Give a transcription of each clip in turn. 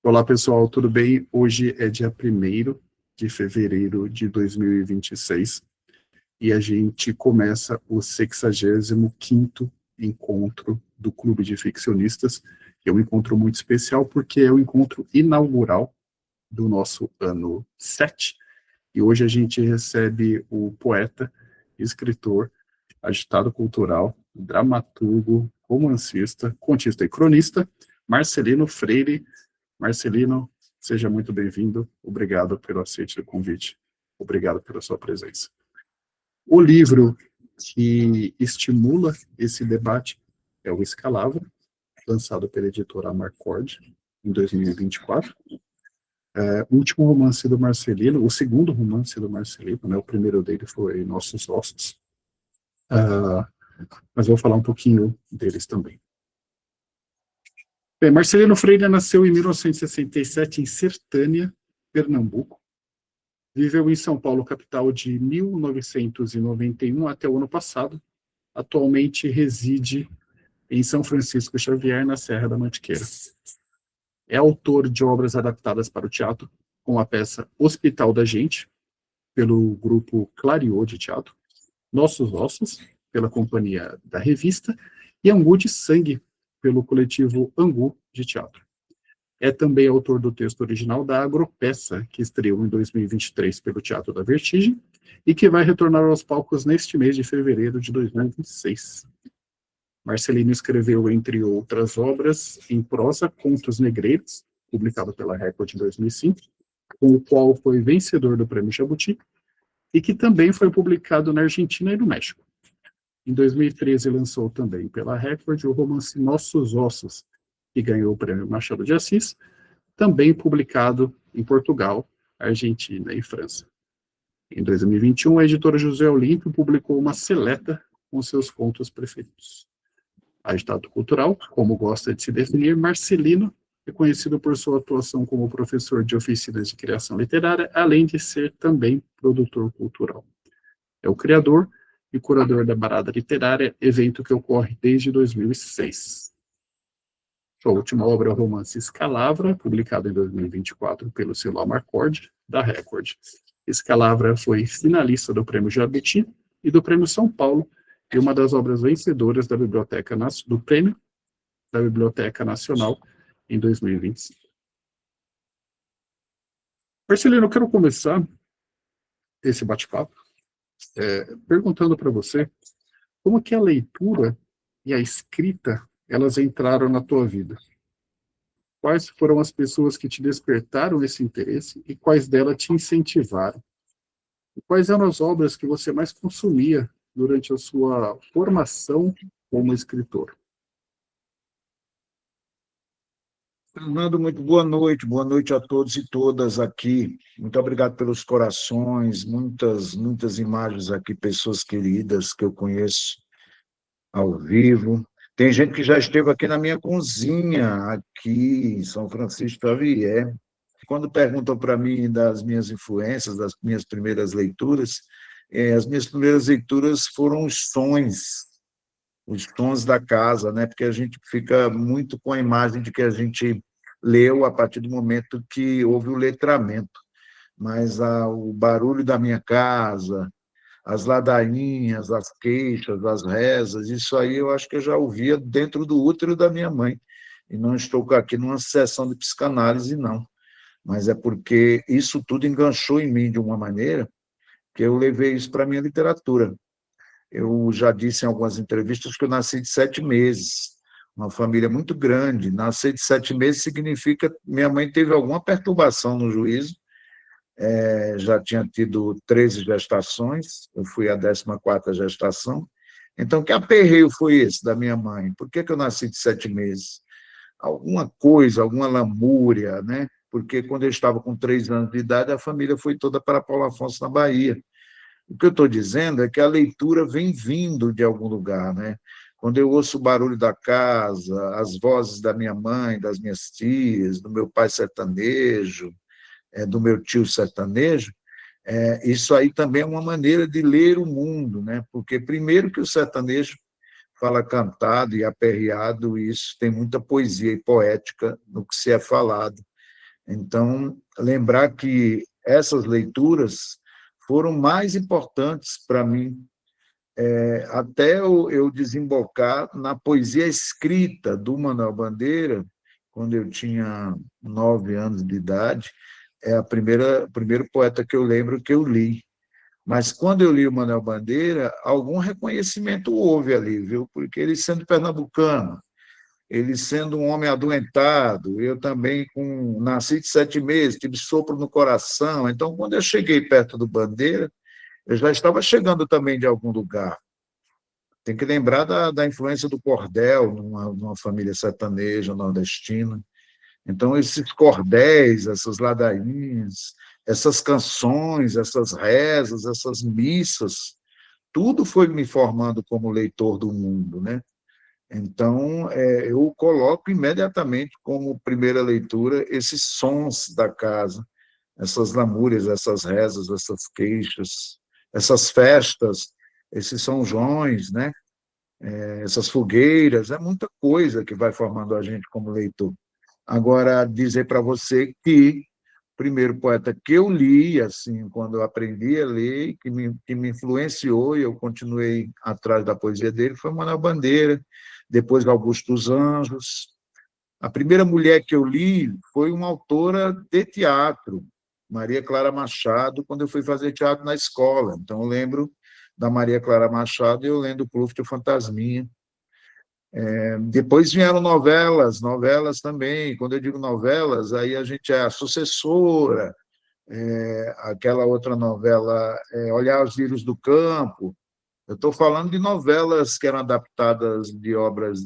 Olá, pessoal, tudo bem? Hoje é dia 1º de fevereiro de 2026 e a gente começa o 65º encontro do Clube de Ficcionistas, que é um encontro muito especial porque é o encontro inaugural do nosso ano 7, e hoje a gente recebe o poeta, escritor, agitado cultural, dramaturgo, romancista, contista e cronista, Marcelino Freire. Marcelino, seja muito bem-vindo. Obrigado pelo aceite do convite. Obrigado pela sua presença. O livro que estimula esse debate é o Escalavra, lançado pela editora Amarcord, em 2024. O último romance do Marcelino, o segundo romance do Marcelino, né, o primeiro dele foi Nossos Ossos, mas vou falar um pouquinho deles também. Bem, Marcelino Freire nasceu em 1967 em Sertânia, Pernambuco. Viveu em São Paulo, capital, de 1991 até o ano passado. Atualmente reside em São Francisco Xavier, na Serra da Mantiqueira. É autor de obras adaptadas para o teatro, com a peça Hospital da Gente, pelo grupo Clariô de Teatro, Nossos Ossos, pela Companhia da Revista, e Angu de Sangue, pelo coletivo Angu de Teatro. É também autor do texto original da Agropeça, que estreou em 2023 pelo Teatro da Vertigem, e que vai retornar aos palcos neste mês de fevereiro de 2026. Marcelino escreveu, entre outras obras, em prosa, Contos Negreiros, publicado pela Record em 2005, com o qual foi vencedor do Prêmio Jabuti, e que também foi publicado na Argentina e no México. Em 2013, lançou também pela Record o romance Nossos Ossos, que ganhou o Prêmio Machado de Assis, também publicado em Portugal, Argentina e França. Em 2021, a editora José Olímpio publicou uma seleta com seus contos preferidos. Agitado cultural, como gosta de se definir, Marcelino é conhecido por sua atuação como professor de oficinas de criação literária, além de ser também produtor cultural. É o criador e curador da Barada Literária, evento que ocorre desde 2006. Sua última obra é o romance Escalavra, publicado em 2024 pelo selo Amarcord, da Record. Escalavra foi finalista do Prêmio Jabuti e do Prêmio São Paulo, e uma das obras vencedoras do Prêmio da Biblioteca Nacional em 2025. Marcelino, eu quero começar esse bate-papo perguntando para você como que a leitura e a escrita elas entraram na tua vida. Quais foram as pessoas que te despertaram esse interesse e quais delas te incentivaram? E quais eram as obras que você mais consumia durante a sua formação como escritor? Fernando, muito boa noite a todos e todas aqui. Muito obrigado pelos corações, muitas imagens aqui, pessoas queridas que eu conheço ao vivo. Tem gente que já esteve aqui na minha cozinha, aqui em São Francisco Xavier. Quando perguntam para mim das minhas influências, das minhas primeiras leituras, as minhas primeiras leituras foram os tons da casa, né? Porque a gente fica muito com a imagem de que a gente leu a partir do momento que houve o letramento. Mas o barulho da minha casa, as ladainhas, as queixas, as rezas, isso aí eu acho que eu já ouvia dentro do útero da minha mãe. E não estou aqui numa sessão de psicanálise, não. Mas é porque isso tudo enganchou em mim de uma maneira que eu levei isso para a minha literatura. Eu já disse em algumas entrevistas que eu nasci de 7 meses, uma família muito grande. Nascer de 7 meses significa que minha mãe teve alguma perturbação no juízo, já tinha tido 13 gestações, eu fui a 14ª gestação. Então, que aperreio foi esse da minha mãe? Por que eu nasci de 7 meses? Alguma coisa, alguma lamúria, né? Porque quando eu estava com 3 anos de idade, a família foi toda para Paulo Afonso, na Bahia. O que eu estou dizendo é que a leitura vem vindo de algum lugar, né? Quando eu ouço o barulho da casa, as vozes da minha mãe, das minhas tias, do meu pai sertanejo, do meu tio sertanejo, isso aí também é uma maneira de ler o mundo, né? Porque primeiro que o sertanejo fala cantado e aperreado, e isso tem muita poesia e poética no que se é falado. Então, lembrar que essas leituras foram mais importantes para mim, até eu desembocar na poesia escrita do Manuel Bandeira, quando eu tinha 9 anos de idade, o primeiro poeta que eu lembro que eu li. Mas quando eu li o Manuel Bandeira, algum reconhecimento houve ali, viu? Porque ele sendo pernambucano, ele sendo um homem adoentado, eu também nasci de 7 meses, tive sopro no coração. Então, quando eu cheguei perto do Bandeira, eu já estava chegando também de algum lugar. Tem que lembrar da influência do cordel numa família sertaneja nordestina. Então, esses cordéis, essas ladainhas, essas canções, essas rezas, essas missas, tudo foi me formando como leitor do mundo, né? Então, eu coloco imediatamente como primeira leitura esses sons da casa, essas lamúrias, essas rezas, essas queixas, essas festas, esses São Joões, né? Essas fogueiras, é muita coisa que vai formando a gente como leitor. Agora, dizer para você que o primeiro poeta que eu li, assim, quando eu aprendi a ler, que me influenciou, e eu continuei atrás da poesia dele, foi Manuel Bandeira, depois Augusto dos Anjos. A primeira mulher que eu li foi uma autora de teatro, Maria Clara Machado, quando eu fui fazer teatro na escola. Então, eu lembro da Maria Clara Machado e eu lendo o Pluft e o Fantasminha. Depois vieram novelas também. Quando eu digo novelas, aí a gente é a sucessora, aquela outra novela, Olhar os Lírios do Campo. Eu estou falando de novelas que eram adaptadas de obras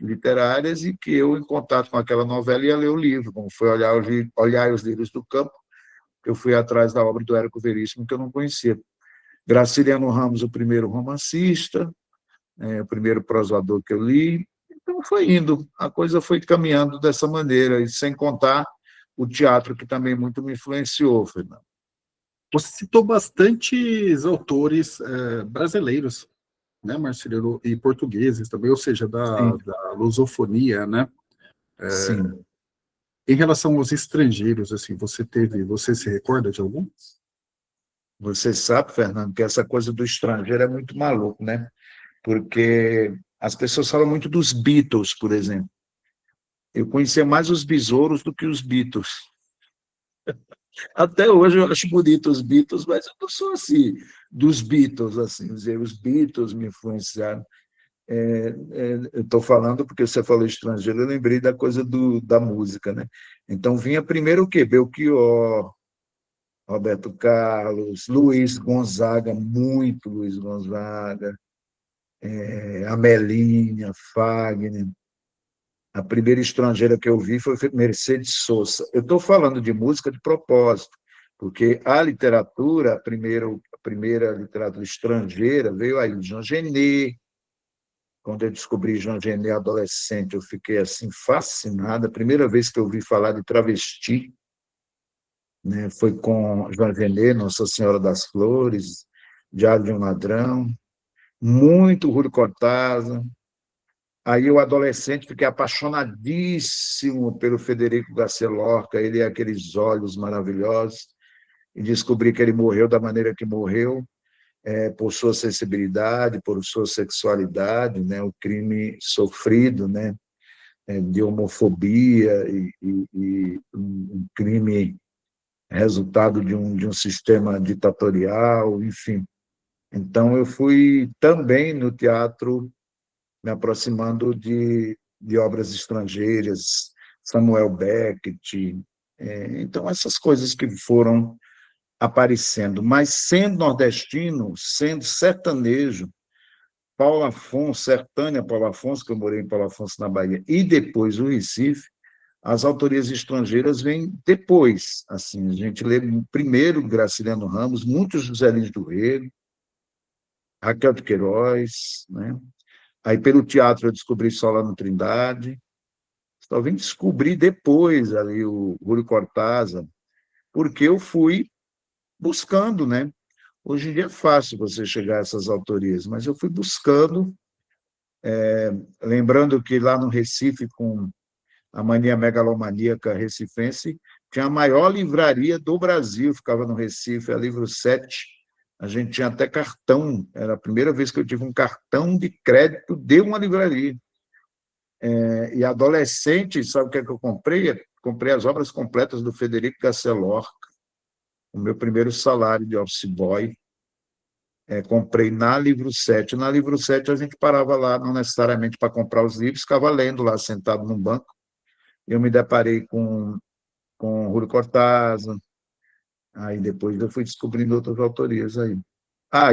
literárias e que eu, em contato com aquela novela, ia ler o livro, como foi Olhar os Lírios do Campo, que eu fui atrás da obra do Érico Veríssimo, que eu não conhecia. Graciliano Ramos, o primeiro romancista, o primeiro prosador que eu li. Então, foi indo, a coisa foi caminhando dessa maneira, e sem contar o teatro, que também muito me influenciou, Fernando. Você citou bastantes autores brasileiros, né, Marcelo, e portugueses também, ou seja, Sim, da lusofonia, né? sim. Em relação aos estrangeiros, assim, você se recorda de algum? Você sabe, Fernando, que essa coisa do estrangeiro é muito maluco, né? Porque as pessoas falam muito dos Beatles, por exemplo. Eu conhecia mais os besouros do que os Beatles. Até hoje eu acho bonito os Beatles, mas eu não sou assim, dos Beatles, assim, dizer, os Beatles me influenciaram. Eu estou falando porque você falou estrangeiro, eu lembrei da coisa da música, né? Então vinha primeiro o quê? Belchior, Roberto Carlos, Luiz Gonzaga, muito Luiz Gonzaga, Amelinha, Fagner. A primeira estrangeira que eu vi foi Mercedes Sosa. Eu estou falando de música de propósito, porque a literatura, a primeira literatura estrangeira, veio aí, Jean Genet. Quando eu descobri Jean Genet adolescente, eu fiquei assim fascinada. A primeira vez que eu ouvi falar de travesti, né, foi com Jean Genet, Nossa Senhora das Flores, Diário de um Ladrão, muito Rui Cortázar. Aí eu, adolescente, fiquei apaixonadíssimo pelo Federico Garcia Lorca, ele e aqueles olhos maravilhosos, e descobri que ele morreu da maneira que morreu, por sua sensibilidade, por sua sexualidade, né, o crime sofrido, né, de homofobia e um crime resultado de um sistema ditatorial, enfim. Então, eu fui também no teatro me aproximando de obras estrangeiras, Samuel Beckett. Então, essas coisas que foram aparecendo. Mas, sendo nordestino, sendo sertanejo, Paulo Afonso, Sertânia Paulo Afonso, que eu morei em Paulo Afonso, na Bahia, e depois o Recife, as autorias estrangeiras vêm depois. Assim, a gente lê primeiro Graciliano Ramos, muito José Lins do Rego, Raquel de Queiroz, né? Aí, pelo teatro, eu descobri Solano Trindade. Só vim descobrir depois ali o Rúlio Cortázar, porque eu fui buscando, né? Hoje em dia é fácil você chegar a essas autorias, mas eu fui buscando, lembrando que lá no Recife, com a mania megalomaníaca recifense, tinha a maior livraria do Brasil, ficava no Recife, a Livro 7. A gente tinha até cartão, era a primeira vez que eu tive um cartão de crédito de uma livraria. E adolescente, sabe o que é que eu comprei? Comprei as obras completas do Frederico Garcia Lorca, o meu primeiro salário de office boy. Comprei na Livro 7. Na Livro 7 a gente parava lá, não necessariamente para comprar os livros, ficava lendo lá, sentado num banco. Eu me deparei com Rúlio Cortázar, aí depois eu fui descobrindo outras autorias aí.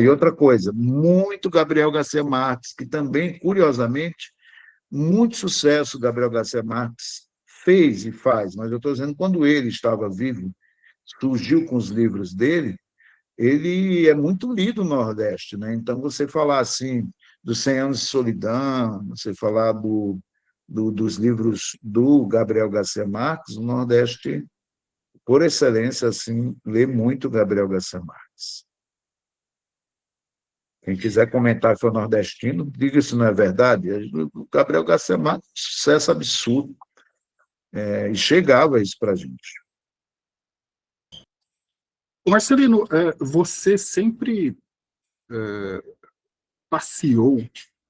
E outra coisa, muito Gabriel Garcia Marques, que também, curiosamente, muito sucesso Gabriel Garcia Marques fez e faz, mas eu estou dizendo, quando ele estava vivo, surgiu com os livros dele, ele é muito lido no Nordeste, né? Então, você falar assim dos 100 anos de solidão, você falar dos livros do Gabriel Garcia Marques, o Nordeste, por excelência, assim, lê muito Gabriel Garcia Marques. Quem quiser comentar que foi nordestino, diga se não é verdade. O Gabriel Garcia Marques, sucesso absurdo. E chegava isso para a gente. Marcelino, você sempre passeou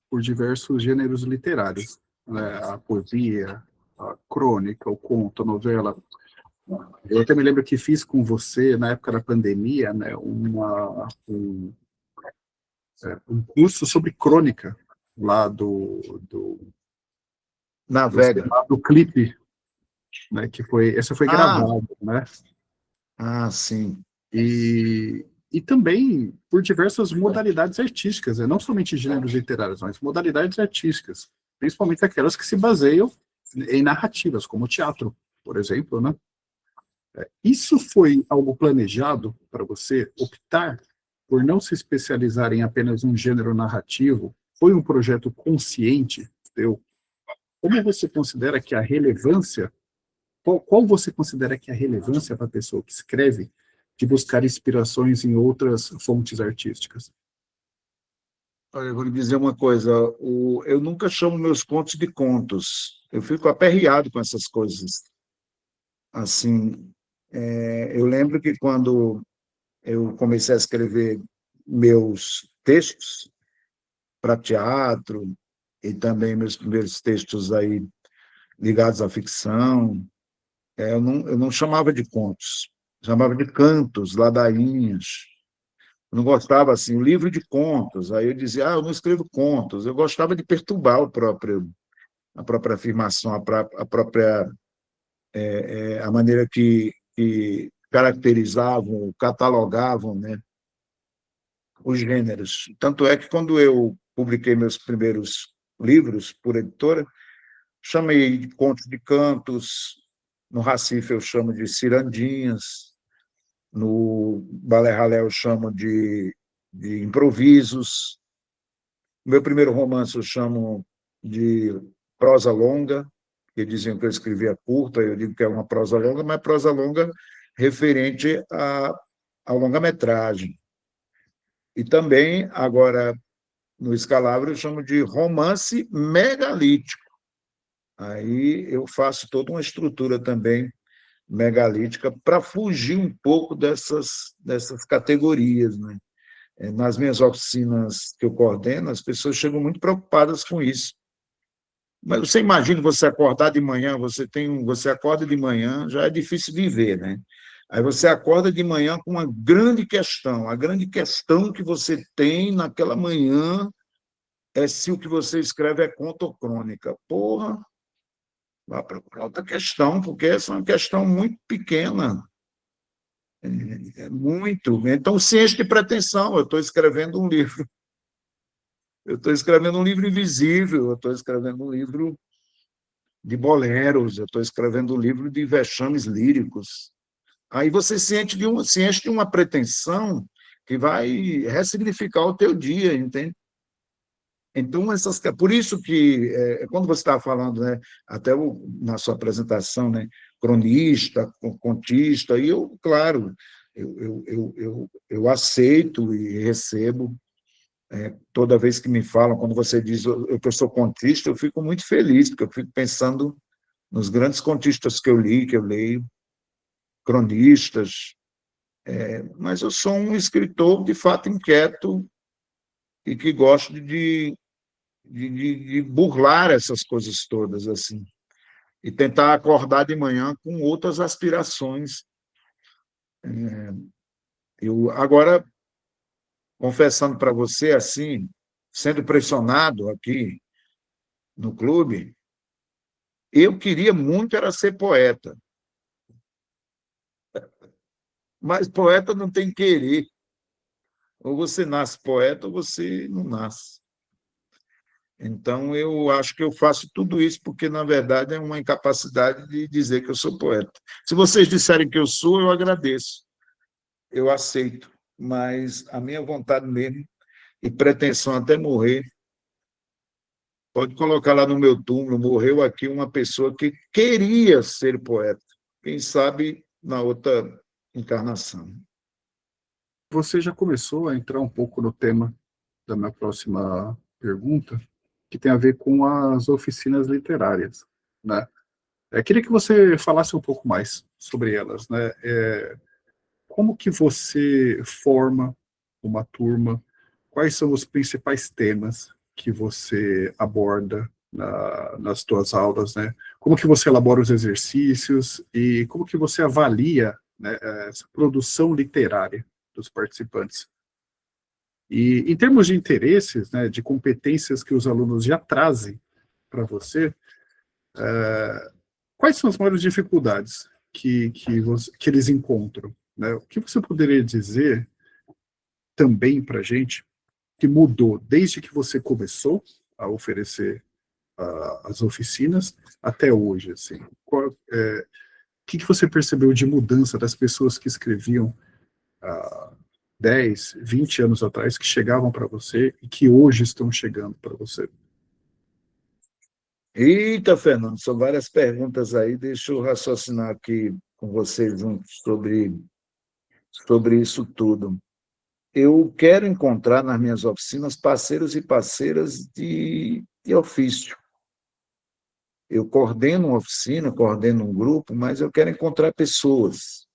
por diversos gêneros literários, né? A poesia, a crônica, o conto, a novela. Eu até me lembro que fiz com você, na época da pandemia, né, um curso sobre crônica, lá Navega. do clipe, né, essa foi gravada, né? Sim. E também por diversas modalidades artísticas, né? Não somente gêneros literários, mas modalidades artísticas, principalmente aquelas que se baseiam em narrativas, como o teatro, por exemplo, né? Isso foi algo planejado para você optar por não se especializar em apenas um gênero narrativo? Foi um projeto consciente seu? Como você considera que a relevância, qual você considera que é a relevância para a pessoa que escreve de buscar inspirações em outras fontes artísticas? Olha, eu vou lhe dizer uma coisa, eu nunca chamo meus contos de contos, eu fico aperreado com essas coisas. Assim, eu lembro que quando eu comecei a escrever meus textos para teatro e também meus primeiros textos aí ligados à ficção, eu não chamava de contos, chamava de cantos, ladainhas. Eu não gostava assim, o livro de contos. Aí eu dizia, eu não escrevo contos. Eu gostava de perturbar a própria afirmação, a própria a maneira que caracterizavam, catalogavam, né, os gêneros. Tanto é que quando eu publiquei meus primeiros livros por editora, chamei de contos de cantos, no Recife eu chamo de cirandinhas, no Balé Ralé eu chamo de improvisos, meu primeiro romance eu chamo de prosa longa, que diziam que eu escrevia curta, eu digo que é uma prosa longa, mas prosa longa referente a longa-metragem. E também, agora, no Escalabro, eu chamo de romance megalítico. Aí eu faço toda uma estrutura também megalítica para fugir um pouco dessas categorias, né? Nas minhas oficinas que eu coordeno, as pessoas chegam muito preocupadas com isso. Mas você imagina você acordar de manhã, você acorda de manhã, já é difícil viver, né? Aí você acorda de manhã com uma grande questão. A grande questão que você tem naquela manhã é se o que você escreve é conto ou crônica. Porra, vá procurar outra questão, porque essa é uma questão muito pequena. Muito. Então, se enche de pretensão, eu estou escrevendo um livro. Eu estou escrevendo um livro invisível, eu estou escrevendo um livro de boleros, eu estou escrevendo um livro de vexames líricos. Aí você se enche de uma pretensão que vai ressignificar o teu dia, entende? Então, por isso que, quando você estava falando, né, até na sua apresentação, né, cronista, contista, e eu, claro, eu aceito e recebo. Toda vez que me falam, quando você diz que eu sou contista, eu fico muito feliz, porque eu fico pensando nos grandes contistas que eu li, que eu leio. cronistas, mas eu sou um escritor, de fato, inquieto e que gosto de burlar essas coisas todas, assim, e tentar acordar de manhã com outras aspirações. Eu, agora, confessando para você, assim, sendo pressionado aqui no clube, eu queria muito era ser poeta, mas poeta não tem querer. Ou você nasce poeta ou você não nasce. Então, eu acho que eu faço tudo isso porque, na verdade, é uma incapacidade de dizer que eu sou poeta. Se vocês disserem que eu sou, eu agradeço, eu aceito, mas a minha vontade mesmo e pretensão até morrer, pode colocar lá no meu túmulo, morreu aqui uma pessoa que queria ser poeta, quem sabe na outra encarnação. Você já começou a entrar um pouco no tema da minha próxima pergunta, que tem a ver com as oficinas literárias, né? Queria que você falasse um pouco mais sobre elas, né? Como que você forma uma turma? Quais são os principais temas que você aborda nas tuas aulas, né? Como que você elabora os exercícios e como que você avalia, né, essa produção literária dos participantes? E em termos de interesses, né, de competências que os alunos já trazem para você, quais são as maiores dificuldades que eles encontram, né? O que você poderia dizer também para a gente que mudou desde que você começou a oferecer as oficinas até hoje, assim? O que você percebeu de mudança das pessoas que escreviam há 10, 20 anos atrás, que chegavam para você e que hoje estão chegando para você? Eita, Fernando, são várias perguntas aí, deixa eu raciocinar aqui com vocês juntos sobre isso tudo. Eu quero encontrar nas minhas oficinas parceiros e parceiras de ofício. Eu coordeno uma oficina, coordeno um grupo, mas eu quero encontrar pessoas.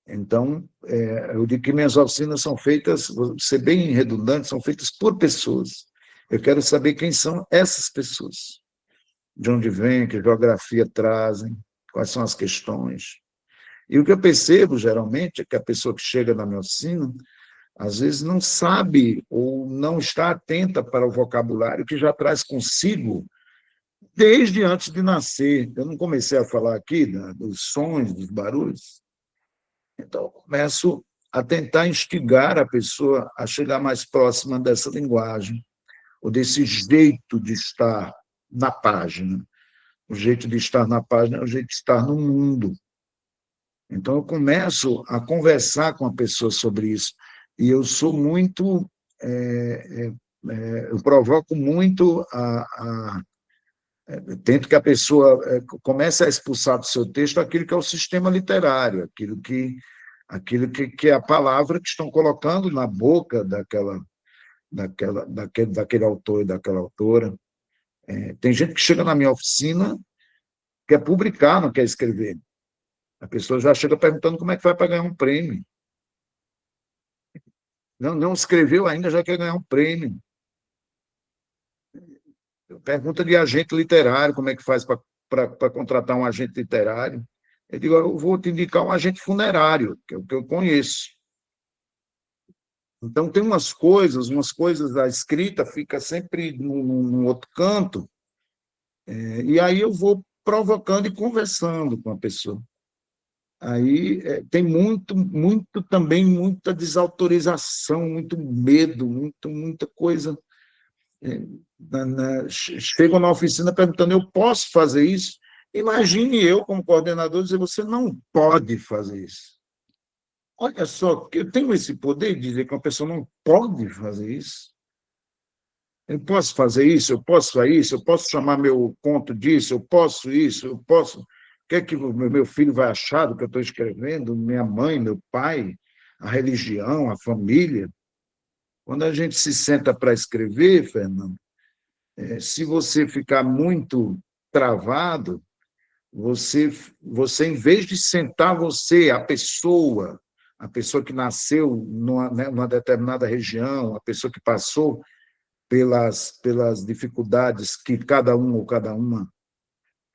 Então, eu digo que minhas oficinas são feitas, vou ser bem redundante, são feitas por pessoas. Eu quero saber quem são essas pessoas, de onde vêm, que geografia trazem, quais são as questões. E o que eu percebo, geralmente, é que a pessoa que chega na minha oficina, às vezes não sabe ou não está atenta para o vocabulário que já traz consigo desde antes de nascer. Eu não comecei a falar aqui dos sons, dos barulhos, então eu começo a tentar instigar a pessoa a chegar mais próxima dessa linguagem, ou desse jeito de estar na página. O jeito de estar na página é o jeito de estar no mundo. Então, eu começo a conversar com a pessoa sobre isso. E eu sou muito. Eu provoco muito tento que a pessoa comece a expulsar do seu texto aquilo que é o sistema literário, aquilo que é a palavra que estão colocando na boca daquele autor e daquela autora. Tem gente que chega na minha oficina, quer publicar, não quer escrever. A pessoa já chega perguntando como é que vai para ganhar um prêmio. Não escreveu ainda, já quer ganhar um prêmio. Pergunta de agente literário, como é que faz para contratar um agente literário. Eu digo, eu vou te indicar um agente funerário, que é o que eu conheço. Então, tem umas coisas da escrita fica sempre num outro canto, e aí eu vou provocando e conversando com a pessoa. Aí tem muito também, muita desautorização, muito medo, muita coisa. Chegam na oficina perguntando, eu posso fazer isso? Imagine eu, como coordenador, dizer, você não pode fazer isso. Olha só, eu tenho esse poder de dizer que uma pessoa não pode fazer isso. Eu posso fazer isso, eu posso fazer isso, eu posso chamar meu conto disso, eu posso isso, eu posso... O que é que o meu filho vai achar do que eu estou escrevendo? Minha mãe, meu pai, a religião, a família. Quando a gente se senta para escrever, Fernando, se você ficar muito travado, você, em vez de sentar você, a pessoa que nasceu numa determinada região, a pessoa que passou pelas dificuldades que cada um ou cada uma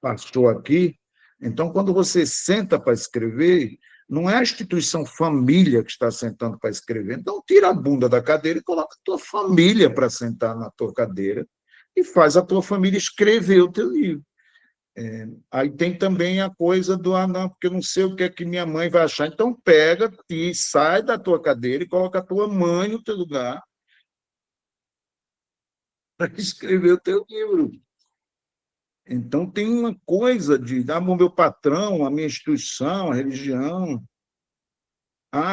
passou aqui, então, quando você senta para escrever, não é a instituição família que está sentando para escrever. Então, tira a bunda da cadeira e coloca a tua família para sentar na tua cadeira e faz a tua família escrever o teu livro. Aí tem também a coisa do, não, porque eu não sei o que é que minha mãe vai achar. Então, pega e sai da tua cadeira e coloca a tua mãe no teu lugar para escrever o teu livro. Então, tem uma coisa de o meu patrão, a minha instituição, a religião.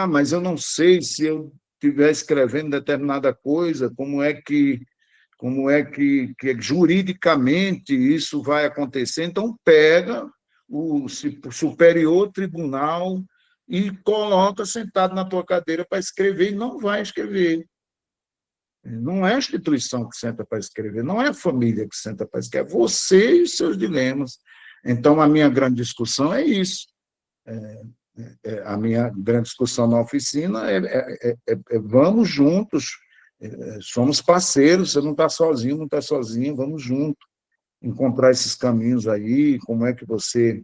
Mas eu não sei se eu estiver escrevendo determinada coisa, como é que juridicamente isso vai acontecer. Então, pega o Superior Tribunal e coloca sentado na tua cadeira para escrever, e não vai escrever. Não é a instituição que senta para escrever, não é a família que senta para escrever, é você e os seus dilemas. Então, a minha grande discussão é isso. A minha grande discussão na oficina vamos juntos, somos parceiros, você não está sozinho, não está sozinho, vamos juntos, encontrar esses caminhos aí, como é que você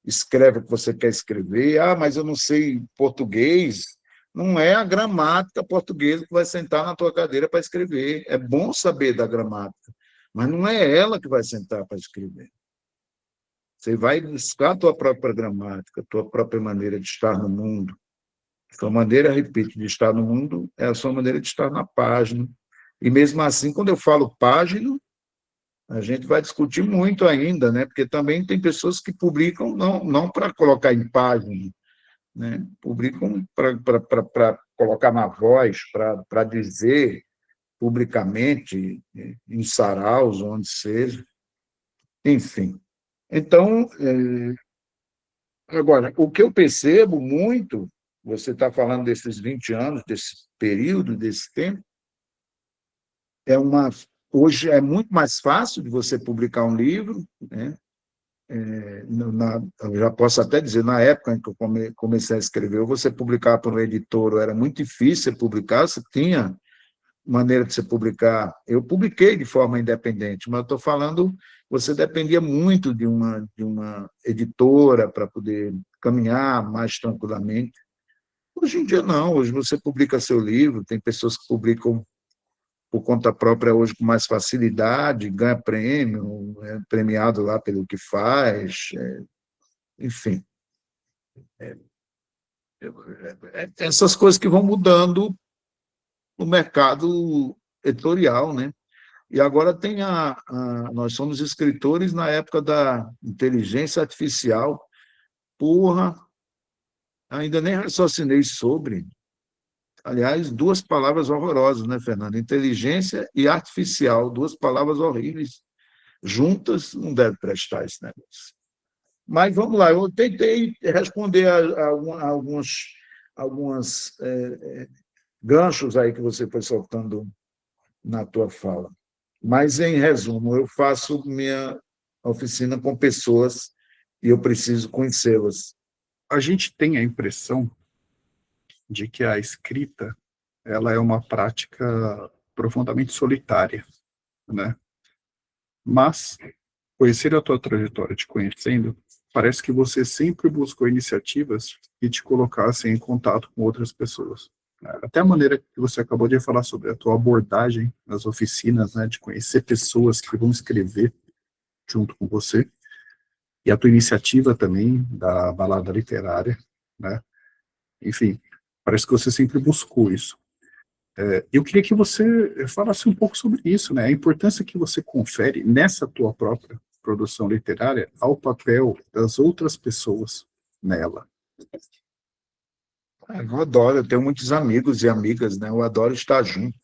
escreve o que você quer escrever. Mas eu não sei português. Não é a gramática portuguesa que vai sentar na tua cadeira para escrever. É bom saber da gramática, mas não é ela que vai sentar para escrever. Você vai buscar a tua própria gramática, a tua própria maneira de estar no mundo. A sua maneira, repito, de estar no mundo é a sua maneira de estar na página. E mesmo assim, quando eu falo página, a gente vai discutir muito ainda, né? Porque também tem pessoas que publicam não para colocar em página, né? Publicam para colocar na voz, para dizer publicamente, em saraus, onde seja. Enfim. Então, agora, o que eu percebo muito, você está falando desses 20 anos, desse período, desse tempo, hoje é muito mais fácil de você publicar um livro, né? Eu já posso até dizer, na época em que eu comecei a escrever, você publicar por um editor era muito difícil publicar, você tinha maneira de se publicar. Eu publiquei de forma independente, mas eu estou falando, você dependia muito de uma editora para poder caminhar mais tranquilamente. Hoje em dia, não. Hoje você publica seu livro, tem pessoas que publicam por conta própria hoje com mais facilidade, ganha prêmio, é premiado lá pelo que faz, enfim. Essas coisas que vão mudando o mercado editorial, né? E agora nós somos escritores na época da inteligência artificial. Porra, ainda nem raciocinei sobre. Aliás, duas palavras horrorosas, né, Fernando? Inteligência e artificial, duas palavras horríveis. Juntas, não deve prestar esse negócio. Mas vamos lá, eu tentei responder a alguns ganchos aí que você foi soltando na tua fala. Mas, em resumo, eu faço minha oficina com pessoas e eu preciso conhecê-las. A gente tem a impressão de que a escrita ela é uma prática profundamente solitária, né? Mas, conhecer a tua trajetória, te conhecendo, parece que você sempre buscou iniciativas que te colocassem em contato com outras pessoas. Até a maneira que você acabou de falar sobre a tua abordagem nas oficinas, né, de conhecer pessoas que vão escrever junto com você, e a tua iniciativa também da balada literária, né? Enfim, parece que você sempre buscou isso. Eu queria que você falasse um pouco sobre isso, né? A importância que você confere nessa tua própria produção literária ao papel das outras pessoas nela. Eu adoro, eu tenho muitos amigos e amigas, né? Eu adoro estar junto.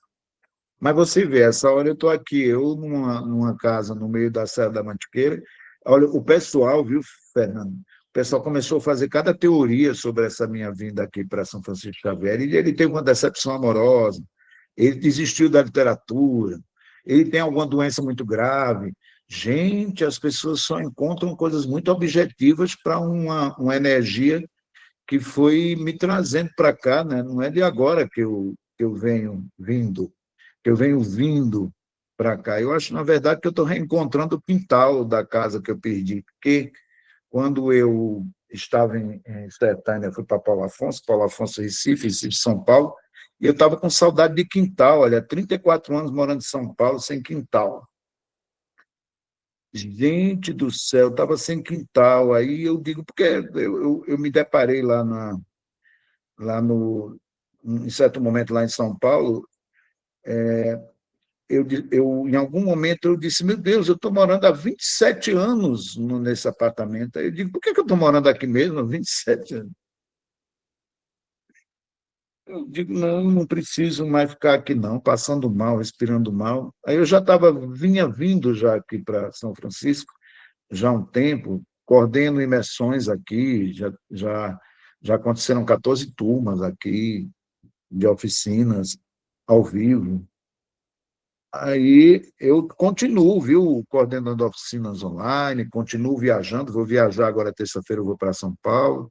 Mas você vê, essa hora eu estou aqui, eu numa casa no meio da Serra da Mantiqueira. Olha, o pessoal, viu, Fernando? O pessoal começou a fazer cada teoria sobre essa minha vinda aqui para São Francisco Xavier, e ele teve uma decepção amorosa, ele desistiu da literatura, ele tem alguma doença muito grave, Gente, as pessoas só encontram coisas muito objetivas para uma energia que foi me trazendo para cá, né? Não é de agora que eu venho vindo, que eu venho vindo para cá. Eu acho, na verdade, que eu estou reencontrando o quintal da casa que eu perdi, porque quando eu estava em Sertânia, fui para Paulo Afonso, Recife, Recife, São Paulo, e eu estava com saudade de quintal, olha, 34 anos morando em São Paulo sem quintal. Gente do céu, estava sem quintal. Aí eu digo, porque eu me deparei lá no, em certo momento lá em São Paulo, em algum momento eu disse, meu Deus, eu estou morando há 27 anos nesse apartamento. Aí eu digo, por que eu estou morando aqui mesmo há 27 anos? Eu digo, não, não preciso mais ficar aqui não, passando mal, respirando mal. Aí eu vinha vindo já aqui para São Francisco, já há um tempo, coordeno imersões aqui, já aconteceram 14 turmas aqui, de oficinas ao vivo. Aí eu continuo, viu, coordenando oficinas online, continuo viajando, vou viajar agora terça-feira, eu vou para São Paulo,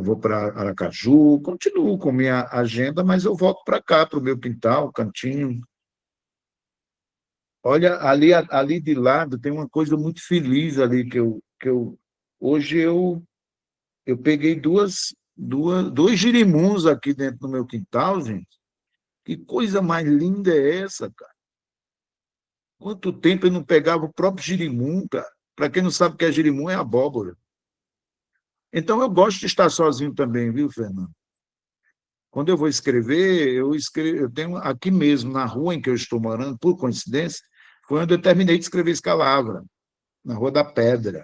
vou para Aracaju, continuo com minha agenda, mas eu volto para cá, para o meu quintal, cantinho. Olha, ali de lado tem uma coisa muito feliz ali hoje eu peguei dois girimuns aqui dentro do meu quintal, gente. Que coisa mais linda é essa, cara? Quanto tempo eu não pegava o próprio girimum, cara? Para quem não sabe o que é girimum, é abóbora. Então eu gosto de estar sozinho também, viu, Fernando? Quando eu vou escrever, eu tenho aqui mesmo, na rua em que eu estou morando, por coincidência, foi onde eu terminei de escrever Escalavra, na Rua da Pedra,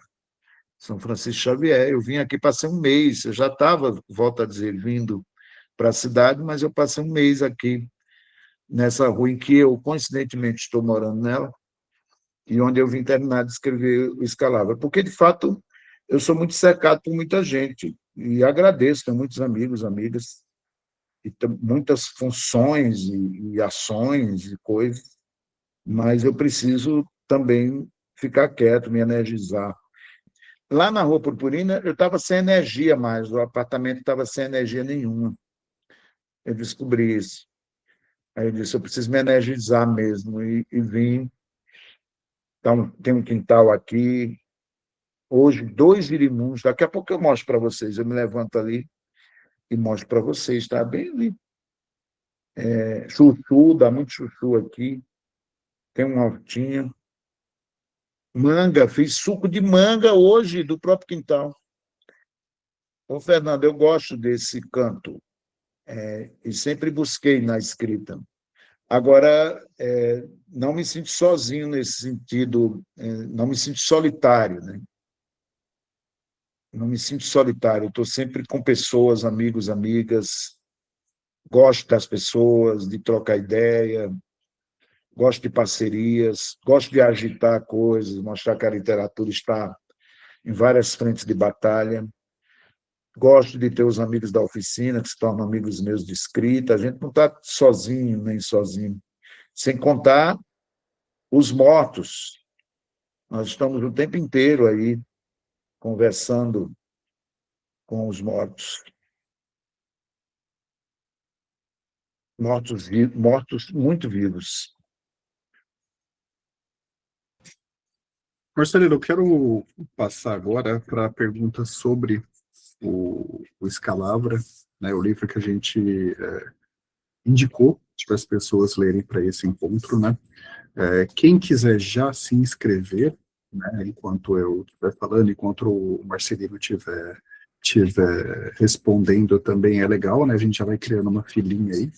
São Francisco Xavier. Eu vim aqui, passei um mês, eu já estava, volto a dizer, vindo para a cidade, mas eu passei um mês aqui, nessa rua em que eu, coincidentemente, estou morando nela, e onde eu vim terminar de escrever o Escalavra. Porque, de fato, eu sou muito cercado por muita gente, e agradeço, tenho muitos amigos, amigas, e muitas funções e ações e coisas, mas eu preciso também ficar quieto, me energizar. Lá na Rua Purpurina, eu estava sem energia mais, o apartamento estava sem energia nenhuma. Eu descobri isso. Aí eu disse, eu preciso me energizar mesmo, e vim. Então, tem um quintal aqui, hoje, 2 girimuns, daqui a pouco eu mostro para vocês, eu me levanto ali e mostro para vocês, está bem ali. Chuchu, dá muito chuchu aqui, tem uma hortinha. Manga, fiz suco de manga hoje, do próprio quintal. Ô, Fernando, eu gosto desse canto, e sempre busquei na escrita. Agora, não me sinto sozinho nesse sentido, não me sinto solitário, né? Não me sinto solitário, estou sempre com pessoas, amigos, amigas, gosto das pessoas, de trocar ideia, gosto de parcerias, gosto de agitar coisas, mostrar que a literatura está em várias frentes de batalha. Gosto de ter os amigos da oficina, que se tornam amigos meus de escrita. A gente não está sozinho, nem sozinho. Sem contar os mortos. Nós estamos o tempo inteiro aí conversando com os mortos. Mortos muito vivos. Marcelino, eu quero passar agora para a pergunta sobre o Escalavra, né, o livro que a gente indicou para as pessoas lerem para esse encontro, né? Quem quiser já se inscrever, né, enquanto eu estiver falando, enquanto o Marcelino estiver respondendo também é legal, né? A gente já vai criando uma filinha aí.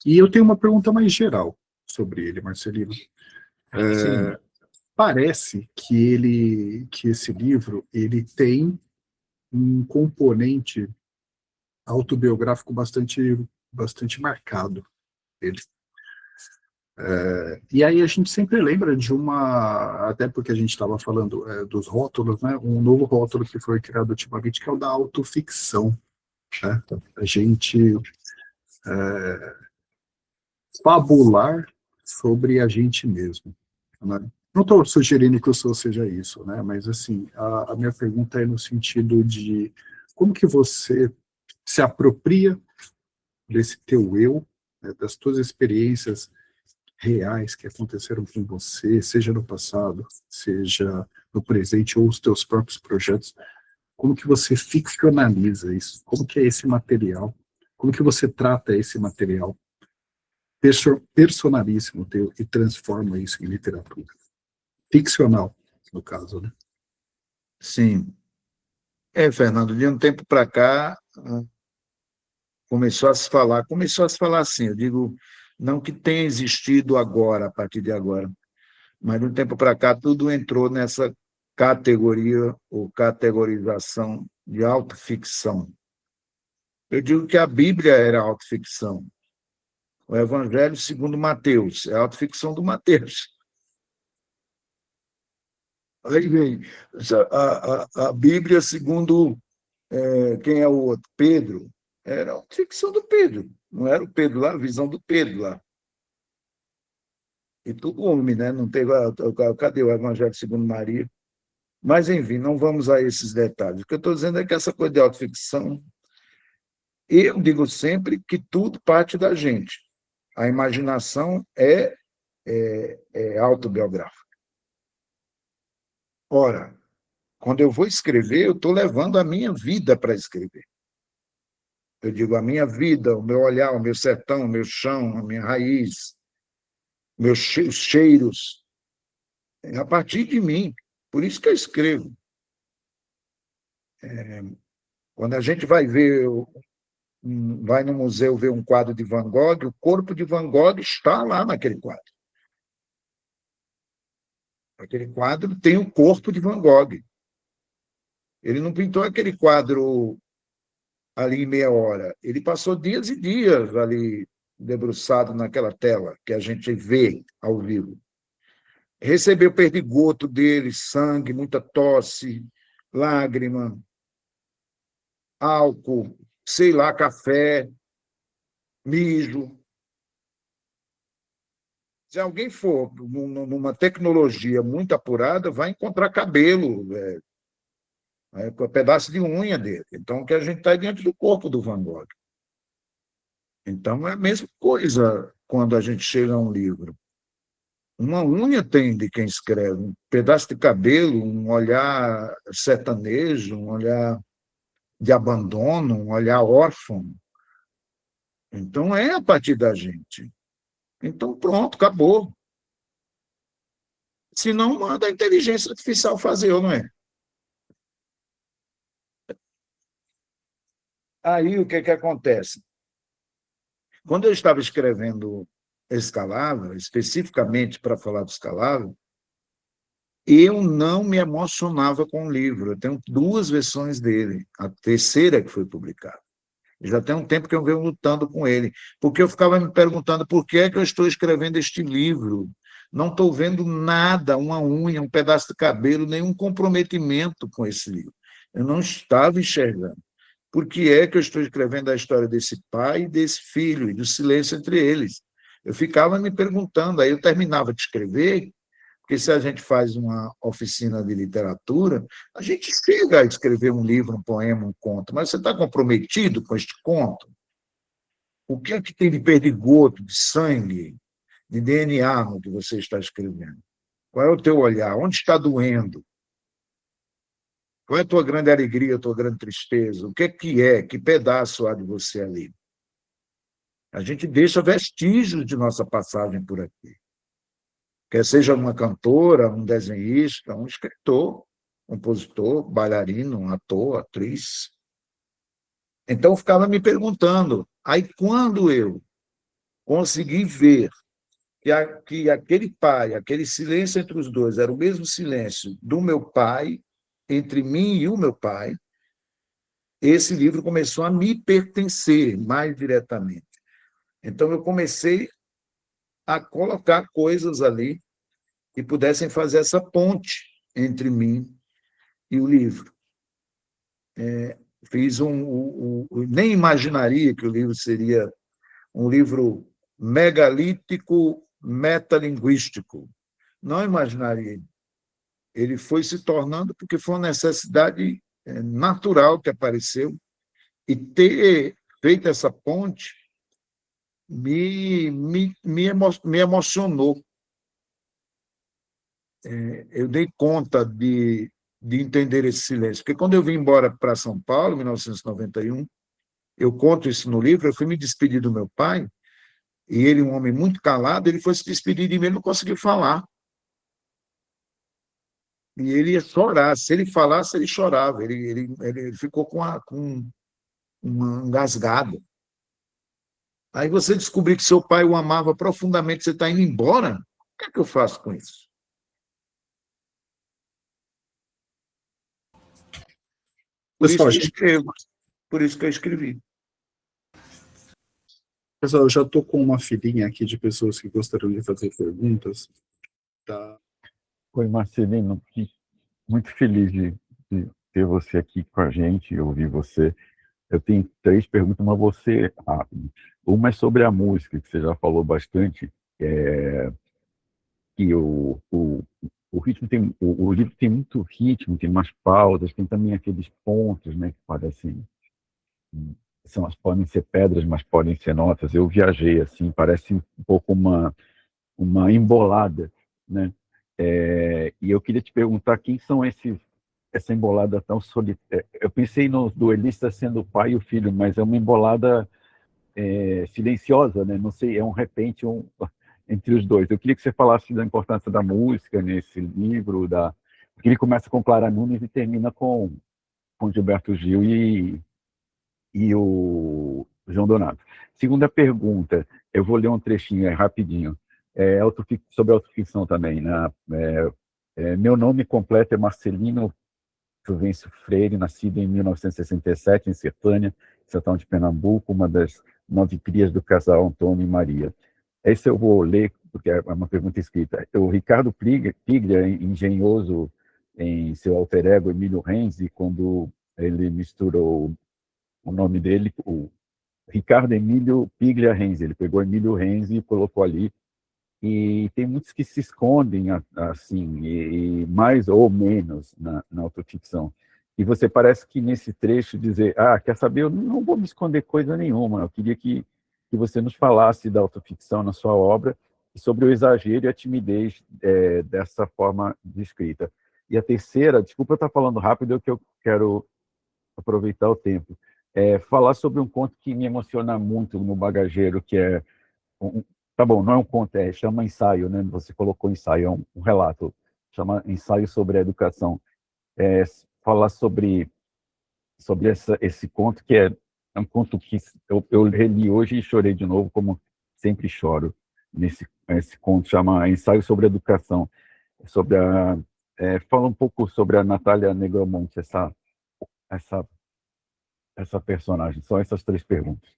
E eu tenho uma pergunta mais geral sobre ele, Marcelino. Sim. Parece que esse livro ele tem um componente autobiográfico bastante marcado dele. E aí a gente sempre lembra de até porque a gente estava falando dos rótulos, né? Um novo rótulo que foi criado ultimamente, que é o da autoficção. Né? A gente fabular sobre a gente mesmo. Né? Não estou sugerindo que o seu seja isso, né? Mas, assim, a minha pergunta é no sentido de como que você se apropria desse teu eu, né, das tuas experiências reais que aconteceram com você, seja no passado, seja no presente, ou os teus próprios projetos, como que você ficcionaliza isso? Como que é esse material? Como que você trata esse material personalíssimo teu e transforma isso em literatura? Ficcional, no caso, né? Sim. Fernando, de um tempo para cá, começou a se falar assim, eu digo, não que tenha existido agora, a partir de agora, mas de um tempo para cá tudo entrou nessa categoria ou categorização de autoficção. Eu digo que a Bíblia era autoficção. O Evangelho segundo Mateus é a autoficção do Mateus. Aí vem a Bíblia segundo quem é o outro? Pedro. Era a autoficção do Pedro. Não era o Pedro lá, a visão do Pedro lá. E tudo homem, né? Não teve cadê o Evangelho segundo Maria? Mas, enfim, não vamos a esses detalhes. O que eu estou dizendo é que essa coisa de autoficção, eu digo sempre que tudo parte da gente. A imaginação é autobiográfica. Ora, quando eu vou escrever, eu estou levando a minha vida para escrever. Eu digo a minha vida, o meu olhar, o meu sertão, o meu chão, a minha raiz, meus cheiros, é a partir de mim. Por isso que eu escrevo. Quando a gente vai no museu ver um quadro de Van Gogh, o corpo de Van Gogh está lá naquele quadro. Aquele quadro tem o corpo de Van Gogh. Ele não pintou aquele quadro ali em meia hora. Ele passou dias e dias ali debruçado naquela tela que a gente vê ao vivo. Recebeu perdigoto dele, sangue, muita tosse, lágrima, álcool, sei lá, café, mijo. Se alguém for numa tecnologia muito apurada, vai encontrar cabelo, pedaço de unha dele. Então, que a gente está diante do corpo do Van Gogh. Então, é a mesma coisa quando a gente chega a um livro. Uma unha tem de quem escreve, um pedaço de cabelo, um olhar sertanejo, um olhar de abandono, um olhar órfão. Então, é a partir da gente. Então, pronto, acabou. Se não, manda a inteligência artificial fazer, ou não é? Aí, o que acontece? Quando eu estava escrevendo Escalável, especificamente para falar do Escalável, eu não me emocionava com o livro. Eu tenho duas versões dele, a terceira que foi publicada. Já tem um tempo que eu venho lutando com ele, porque eu ficava me perguntando por que é que eu estou escrevendo este livro. Não estou vendo nada, uma unha, um pedaço de cabelo, nenhum comprometimento com esse livro. Eu não estava enxergando. Por que é que eu estou escrevendo a história desse pai e desse filho, e do silêncio entre eles? Eu ficava me perguntando, aí eu terminava de escrever, porque se a gente faz uma oficina de literatura, a gente chega a escrever um livro, um poema, um conto, mas você está comprometido com este conto? O que é que tem de perdigoto, de sangue, de DNA no que você está escrevendo? Qual é o teu olhar? Onde está doendo? Qual é a tua grande alegria, a tua grande tristeza? O que é? Que pedaço há de você ali? A gente deixa vestígios de nossa passagem por aqui. Quer seja uma cantora, um desenhista, um escritor, compositor, bailarino, um ator, atriz. Então, eu ficava me perguntando. Aí, quando eu consegui ver que aquele pai, aquele silêncio entre os dois, era o mesmo silêncio do meu pai, entre mim e o meu pai, esse livro começou a me pertencer mais diretamente. Então, eu comecei a colocar coisas ali que pudessem fazer essa ponte entre mim e o livro. Fiz nem imaginaria que o livro seria um livro megalítico, metalinguístico. não imaginaria. Ele foi se tornando porque foi uma necessidade natural que apareceu, e ter feito essa ponte me emocionou. Eu dei conta de entender esse silêncio, porque quando eu vim embora para São Paulo, em 1991, eu conto isso no livro, eu fui me despedir do meu pai, e ele, um homem muito calado, ele foi se despedir de mim, ele não conseguiu falar. E ele ia chorar. Se ele falasse, ele chorava. Ele ficou com uma engasgada. Aí você descobrir que seu pai o amava profundamente, você está indo embora, o que é que eu faço com isso? Por isso Pessoal, que escrevo, por isso que eu escrevi. pessoal, eu já estou com uma filinha aqui de pessoas que gostariam de fazer perguntas. Tá? Oi, Marcelino, muito feliz de ter você aqui com a gente, ouvir você. Eu tenho 3 perguntas, mas você rápido. Uma é sobre a música, que você já falou bastante, que o ritmo tem, o livro tem muito ritmo, tem umas pausas, tem também aqueles pontos, né, que parecem, podem ser pedras, mas podem ser notas. Eu viajei assim, parece um pouco uma embolada, né? E eu queria te perguntar quem são essa embolada tão solitária. Eu pensei no duelista sendo o pai e o filho, mas é uma embolada silenciosa, né? Não sei, é um repente entre os dois. Eu queria que você falasse da importância da música nesse livro, porque ele começa com Clara Nunes e termina com Gilberto Gil e o João Donato. Segunda pergunta, eu vou ler um trechinho rapidinho, sobre autoficção também, né? Meu nome completo é Marcelino Juvencio Freire, nascido em 1967 em Sertânia, sertão de Pernambuco, uma das 9 crias do casal Antônio e Maria. Esse eu vou ler, porque é uma pergunta escrita. O Ricardo Piglia, engenhoso em seu alter ego Emílio Renzi, quando ele misturou o nome dele, o Ricardo Emílio Piglia Renzi, ele pegou Emílio Renzi e colocou ali, e tem muitos que se escondem assim, e mais ou menos na autoficção. E você parece que nesse trecho dizer, quer saber, eu não vou me esconder coisa nenhuma, eu queria que você nos falasse da autoficção na sua obra e sobre o exagero e a timidez dessa forma de escrita. E a terceira, desculpa eu estar falando rápido, é que eu quero aproveitar o tempo, falar sobre um conto que me emociona muito no Bagageiro, que é tá bom, não é um conto, chama ensaio, né? Você colocou ensaio, é um relato, chama Ensaio sobre a Educação. Falar sobre esse conto, que é um conto que eu reli hoje e chorei de novo, como sempre choro esse conto, chama Ensaio sobre a Educação, fala um pouco sobre a Natália Negromonte, essa personagem. São essas 3 perguntas.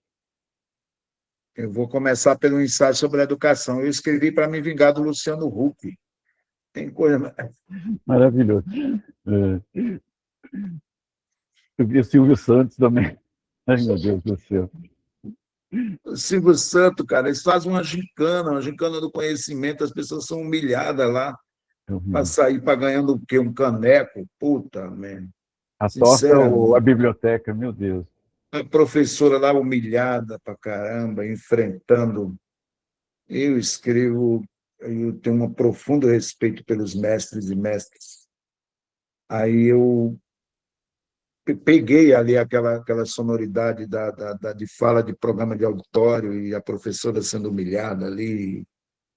Eu vou começar pelo ensaio sobre a educação. Eu escrevi para me vingar do Luciano Huck. Tem coisa... Maravilhoso. Eu vi o Silvio Santos também. Ai, meu Deus do céu. O Silvio Santos, cara, eles fazem uma gincana do conhecimento, as pessoas são humilhadas lá para sair para ganhando o quê? Um caneco? Puta, man. A torta ou a Sinceramente. biblioteca, meu Deus. A professora lá humilhada para caramba, enfrentando. Eu escrevo, eu tenho um profundo respeito pelos mestres e mestras. Aí eu peguei ali aquela sonoridade de fala de programa de auditório e a professora sendo humilhada ali,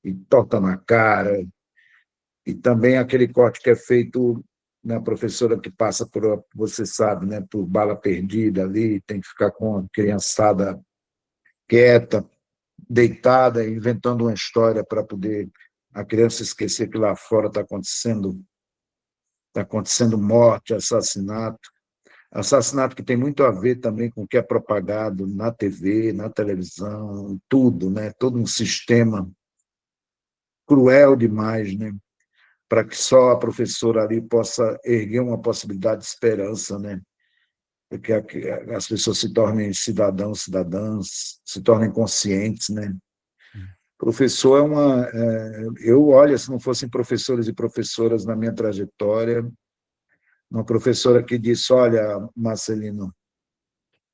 e torta na cara, e também aquele corte que é feito na professora que passa por, você sabe, né, por bala perdida ali, tem que ficar com a criançada quieta, deitada, inventando uma história para poder a criança esquecer que lá fora está acontecendo morte, assassinato que tem muito a ver também com o que é propagado na TV, na televisão, tudo, né? Todo um sistema cruel demais, né? Para que só a professora ali possa erguer uma possibilidade de esperança, né? Porque as pessoas se tornem cidadãos, cidadãs, se tornem conscientes, né? Professor é eu, olha, se não fossem professores e professoras na minha trajetória, uma professora que disse, olha, Marcelino,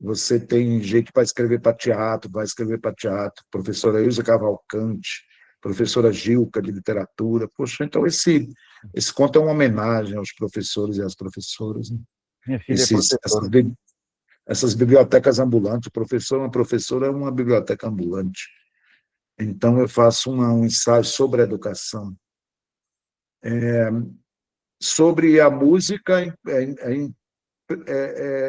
você tem jeito para escrever para teatro, vai escrever para teatro. Professora Ilza Cavalcante, professora Gilca, de literatura. Poxa, então esse conto é uma homenagem aos professores e às professoras. Né? Minha filha é professora. Essas bibliotecas ambulantes. O professor, uma professora é uma biblioteca ambulante. Então, eu faço um ensaio sobre a educação. Sobre a música,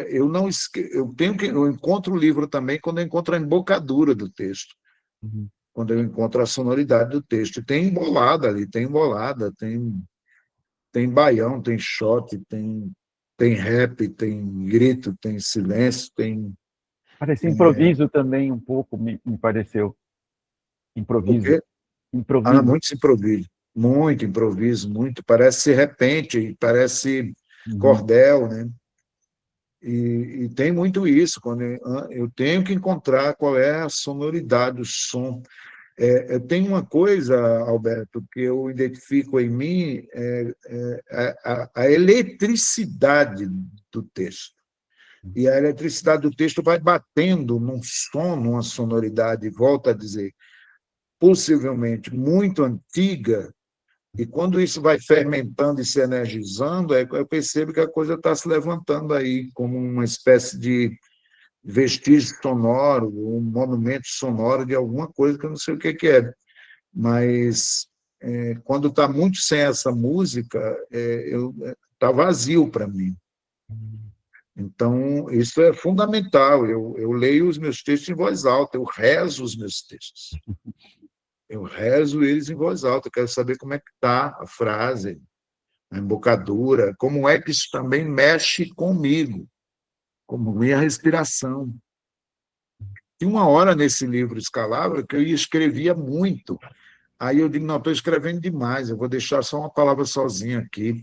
eu encontro o livro também quando eu encontro a embocadura do texto, quando eu encontro a sonoridade do texto. Tem embolada ali, tem baião, tem shot, tem rap, tem grito, tem silêncio, tem... Parece improviso também, um pouco, me pareceu. O Improviso. quê? Improviso. Muito improviso, muito. Parece repente, parece cordel, né? E tem muito isso, quando eu tenho que encontrar qual é a sonoridade, o som. Tem uma coisa, Alberto, que eu identifico em mim, a eletricidade do texto. E a eletricidade do texto vai batendo num som, numa sonoridade, volto a dizer, possivelmente muito antiga, e quando isso vai fermentando e se energizando, eu percebo que a coisa está se levantando aí como uma espécie de vestígio sonoro, um monumento sonoro de alguma coisa que eu não sei o que é. Mas quando está muito sem essa música, está vazio para mim. Então, isso é fundamental. Eu leio os meus textos em voz alta, eu rezo os meus textos. Eu rezo eles em voz alta, eu quero saber como é que está a frase, a embocadura, como é que isso também mexe comigo, como minha respiração. Tinha uma hora nesse livro Escalabra que eu escrevia muito. Aí eu digo, não, estou escrevendo demais, eu vou deixar só uma palavra sozinha aqui.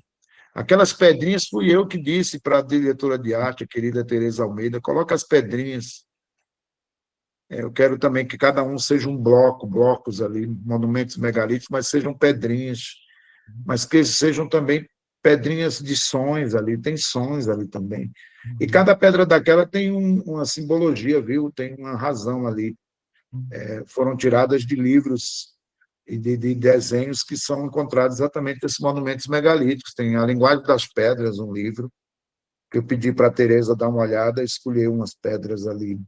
Aquelas pedrinhas fui eu que disse para a diretora de arte, a querida Tereza Almeida, coloca as pedrinhas. Eu quero também que cada um seja um bloco, blocos ali, monumentos megalíticos, mas sejam pedrinhas, mas que sejam também pedrinhas de sons ali, tem sons ali também. E cada pedra daquela tem uma simbologia, viu? Tem uma razão ali. Foram tiradas de livros e de desenhos que são encontrados exatamente nesses monumentos megalíticos. Tem A Linguagem das Pedras, um livro, que eu pedi para a Tereza dar uma olhada, escolher umas pedras ali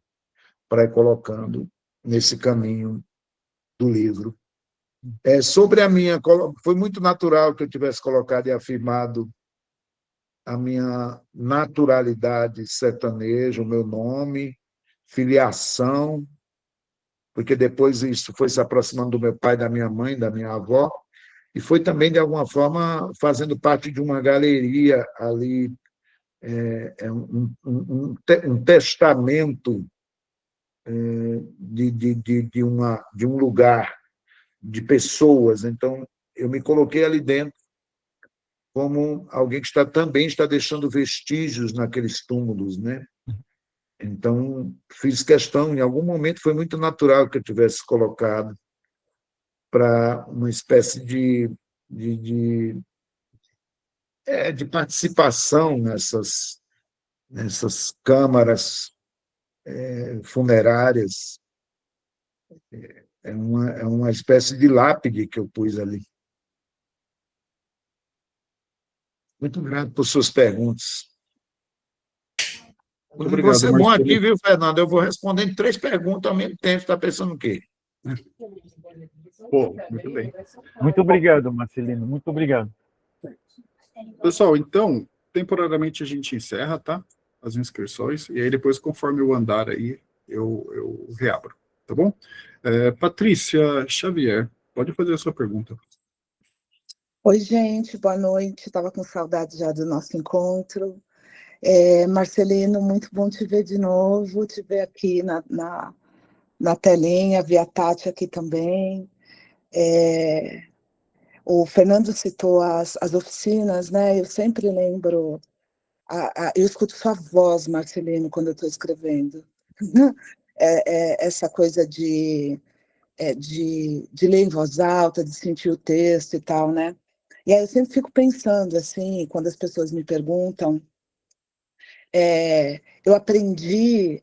para ir colocando nesse caminho do livro. Sobre a minha... Foi muito natural que eu tivesse colocado e afirmado a minha naturalidade sertaneja, o meu nome, filiação, porque depois isso foi se aproximando do meu pai, da minha mãe, da minha avó, e foi também, de alguma forma, fazendo parte de uma galeria ali, um testamento de um lugar, de pessoas. Então, eu me coloquei ali dentro como alguém que também está deixando vestígios naqueles túmulos, né? Então, fiz questão, em algum momento foi muito natural que eu tivesse colocado para uma espécie de participação nessas câmaras funerárias. É uma espécie de lápide que eu pus ali. Muito grato por suas perguntas. Muito obrigado, Você é bom Marcelino. aqui, viu, Fernando? Eu vou respondendo 3 perguntas ao mesmo tempo. Está pensando o quê? Pô, muito bem. Muito obrigado, Marcelino. Muito obrigado. Pessoal, então, temporariamente a gente encerra, tá? As inscrições, e aí depois, conforme o andar aí, eu reabro, tá bom? Patrícia Xavier, pode fazer a sua pergunta. Oi, gente, boa noite. Estava com saudade já do nosso encontro. Marcelino, muito bom te ver de novo, te ver aqui na telinha, vi a Tati aqui também. O Fernando citou as oficinas, né? Eu sempre lembro, eu escuto sua voz, Marcelino, quando eu estou escrevendo. Essa coisa de de ler em voz alta, de sentir o texto e tal, né? E aí eu sempre fico pensando, assim, quando as pessoas me perguntam, eu aprendi,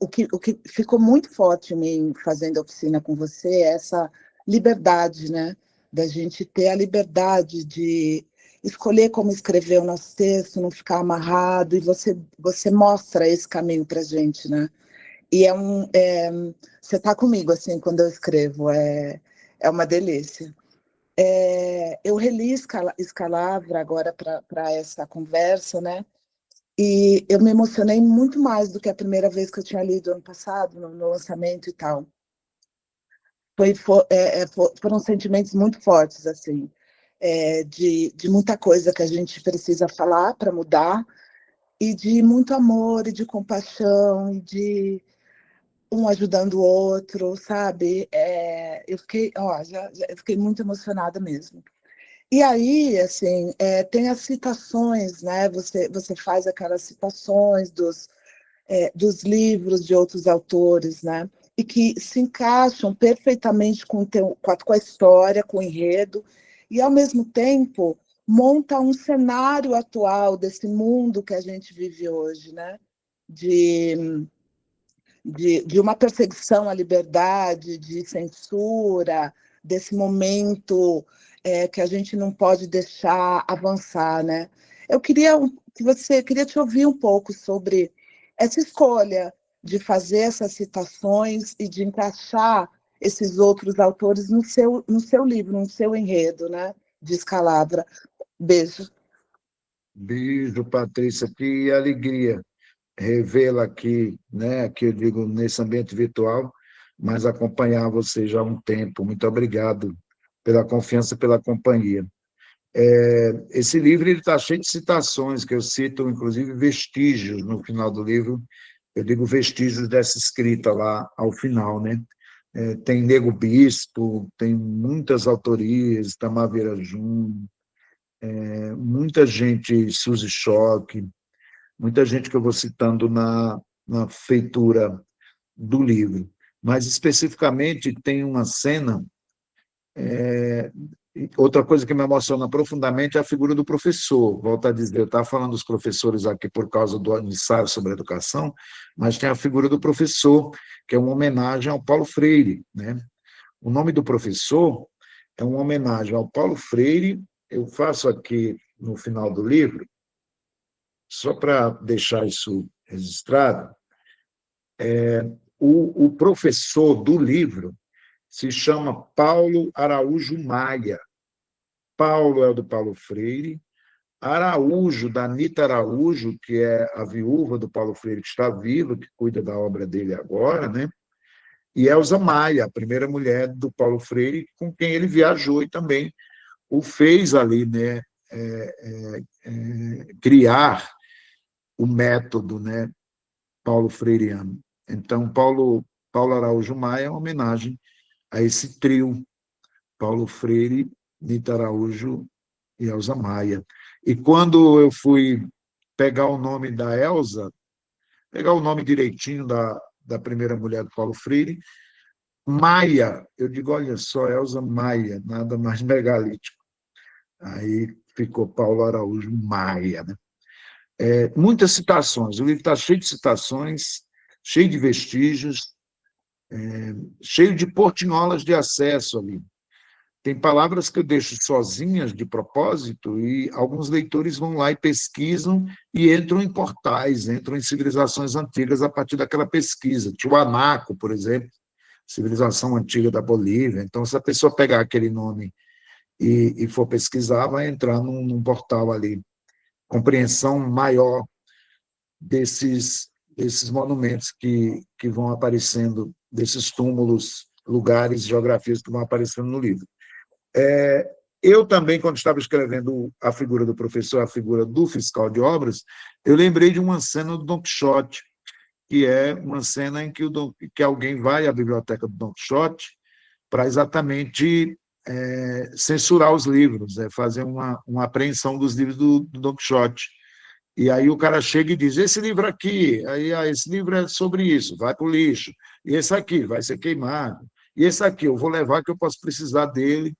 o que ficou muito forte em mim fazendo a oficina com você, é essa liberdade, né? Da gente ter a liberdade de escolher como escrever o nosso texto, não ficar amarrado, e você mostra esse caminho para a gente, né? E você está comigo, assim, quando eu escrevo, é uma delícia. Eu reli Escalavra agora para essa conversa, né? E eu me emocionei muito mais do que a primeira vez que eu tinha lido ano passado, no lançamento e tal. Foram sentimentos muito fortes, assim, de muita coisa que a gente precisa falar para mudar, e de muito amor, e de compaixão, e de um ajudando o outro, sabe? Eu fiquei, eu fiquei muito emocionada mesmo. E aí, assim, tem as citações, né? Você faz aquelas citações dos livros de outros autores, né? E que se encaixam perfeitamente com a história, com o enredo, e, ao mesmo tempo, monta um cenário atual desse mundo que a gente vive hoje, né? De uma perseguição à liberdade, de censura, desse momento que a gente não pode deixar avançar, né? Eu queria te ouvir um pouco sobre essa escolha de fazer essas citações e de encaixar esses outros autores no seu livro, no seu enredo, né? De Escalavra. Beijo. Beijo, Patrícia, que alegria revê-la aqui, né? Aqui eu digo nesse ambiente virtual, mas acompanhar você já há um tempo. Muito obrigado pela confiança, pela companhia. Esse livro está cheio de citações, que eu cito, inclusive, vestígios no final do livro. Eu digo vestígios dessa escrita lá ao final, né? Tem Nego Bispo, tem muitas autorias, Tamavira Júnior, muita gente, Suzy Schock, muita gente que eu vou citando na feitura do livro. Mas, especificamente, tem uma cena. Outra coisa que me emociona profundamente é a figura do professor. Volto a dizer, eu estava falando dos professores aqui por causa do ensaio sobre educação, mas tem a figura do professor, que é uma homenagem ao Paulo Freire, né? O nome do professor é uma homenagem ao Paulo Freire. Eu faço aqui no final do livro, só para deixar isso registrado, o professor do livro se chama Paulo Araújo Maia. Paulo é o do Paulo Freire, Araújo, da Anita Araújo, que é a viúva do Paulo Freire, que está viva, que cuida da obra dele agora, né? E Elza Maia, a primeira mulher do Paulo Freire, com quem ele viajou e também o fez ali, né? Criar o método, né? Paulo Freireano. Então, Paulo Araújo Maia é uma homenagem a esse trio, Paulo Freire, Anita Araújo e Elza Maia. E quando eu fui pegar o nome da Elza, pegar o nome direitinho da primeira mulher do Paulo Freire, Maia, eu digo, olha só, Elza Maia, nada mais megalítico. Aí ficou Paulo Araújo Maia, né? Muitas citações, o livro está cheio de citações, cheio de vestígios, cheio de portinholas de acesso ali. Tem palavras que eu deixo sozinhas de propósito e alguns leitores vão lá e pesquisam e entram em portais, entram em civilizações antigas a partir daquela pesquisa. Tiwanaku, por exemplo, civilização antiga da Bolívia. Então, se a pessoa pegar aquele nome e for pesquisar, vai entrar num portal ali. Compreensão maior desses monumentos que vão aparecendo, desses túmulos, lugares, geografias que vão aparecendo no livro. Eu também, quando estava escrevendo a figura do professor, a figura do fiscal de obras, eu lembrei de uma cena do Don Quixote, que é uma cena em que alguém vai à biblioteca do Don Quixote para exatamente censurar os livros, fazer uma apreensão dos livros do Don Quixote. E aí o cara chega e diz, esse livro aqui, esse livro é sobre isso, vai para o lixo. E esse aqui vai ser queimado. E esse aqui eu vou levar, que eu posso precisar dele.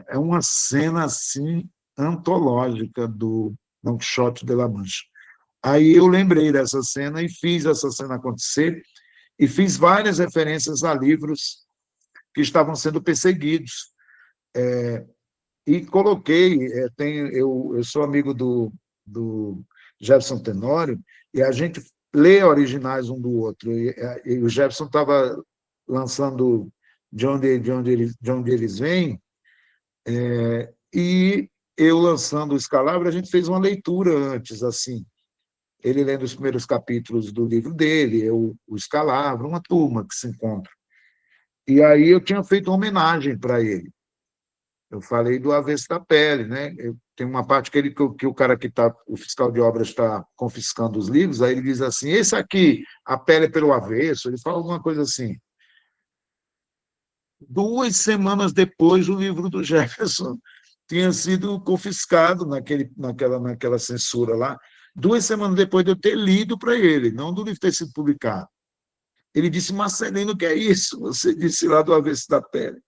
É uma cena assim antológica do Don Quixote de La Mancha. Aí eu lembrei dessa cena e fiz essa cena acontecer, e fiz várias referências a livros que estavam sendo perseguidos. E coloquei, eu sou amigo do Jefferson Tenório, e a gente lê originais um do outro. E o Jefferson estava lançando de onde eles vêm, e eu lançando o Escalabro, a gente fez uma leitura antes, assim. Ele lendo os primeiros capítulos do livro dele, eu, o Escalabro, uma turma que se encontra. E aí eu tinha feito uma homenagem para ele. Eu falei do avesso da pele, né? Tem uma parte que o cara que está, o fiscal de obras está confiscando os livros, aí ele diz assim: esse aqui, a pele é pelo avesso. Ele fala alguma coisa assim. 2 semanas depois, o livro do Jefferson tinha sido confiscado naquela censura lá. 2 semanas depois de eu ter lido para ele, não do livro ter sido publicado. Ele disse: Marcelino, o que é isso? Você disse lá do avesso da pele.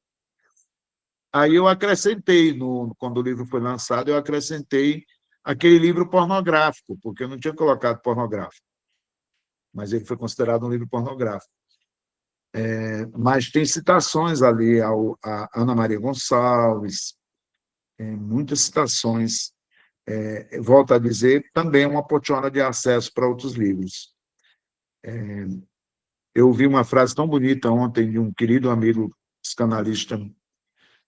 Aí eu acrescentei, quando o livro foi lançado, eu acrescentei aquele livro pornográfico, porque eu não tinha colocado pornográfico, mas ele foi considerado um livro pornográfico. Mas tem citações ali a Ana Maria Gonçalves, muitas citações. Volto a dizer, também é uma portiona de acesso para outros livros. Eu ouvi uma frase tão bonita ontem de um querido amigo psicanalista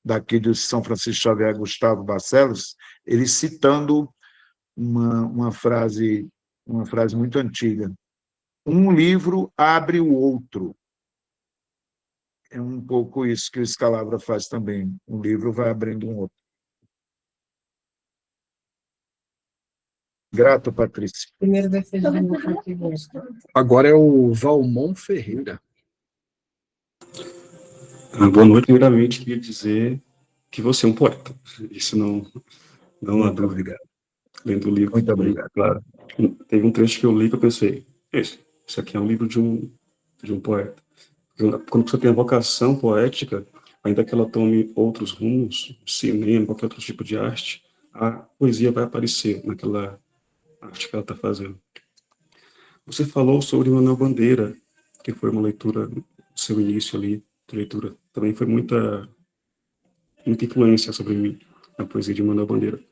daqui de São Francisco Xavier, Gustavo Barcelos, ele citando uma frase muito antiga: um livro abre o outro. É um pouco isso que o Escalabra faz também. Um livro vai abrindo um outro. Grato, Patrícia. Agora é o Valmon Ferreira. Boa noite. Primeiramente, queria dizer que você é um poeta. Isso não há dúvida. Lendo o livro. Muito obrigado. Claro. Teve um trecho que eu li que eu pensei: isso aqui é um livro de um poeta. Quando você tem a vocação poética, ainda que ela tome outros rumos, cinema, qualquer outro tipo de arte, a poesia vai aparecer naquela arte que ela está fazendo. Você falou sobre Manuel Bandeira, que foi uma leitura, seu início ali, de leitura, também foi muita influência sobre mim, na poesia de Manuel Bandeira.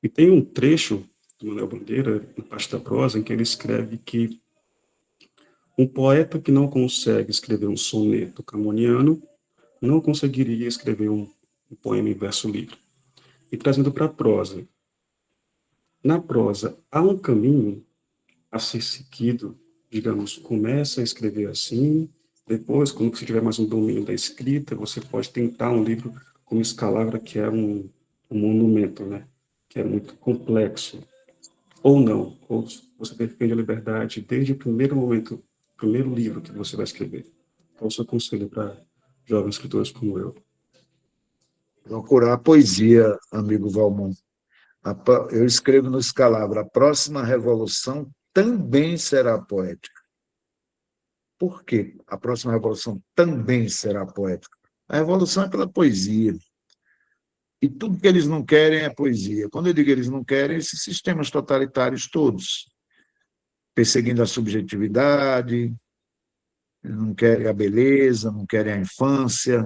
E tem um trecho do Manuel Bandeira, na parte da prosa, em que ele escreve que um poeta que não consegue escrever um soneto camoniano não conseguiria escrever um poema em verso livre. E trazendo para a prosa. Na prosa, há um caminho a ser seguido, digamos, começa a escrever assim, depois, quando você tiver mais um domínio da escrita, você pode tentar um livro como Escalabra, que é um monumento, né? Que é muito complexo. Ou não, ou você defende a liberdade desde o primeiro momento, primeiro livro que você vai escrever. Qual o seu conselho para jovens escritores como eu? Procurar a poesia, amigo Valmon. Eu escrevo no Escalabra: a próxima revolução também será poética. Por quê? A próxima revolução também será poética. A revolução é pela poesia. E tudo que eles não querem é poesia. Quando eu digo eles não querem, esses sistemas totalitários todos, perseguindo a subjetividade, não querem a beleza, não querem a infância.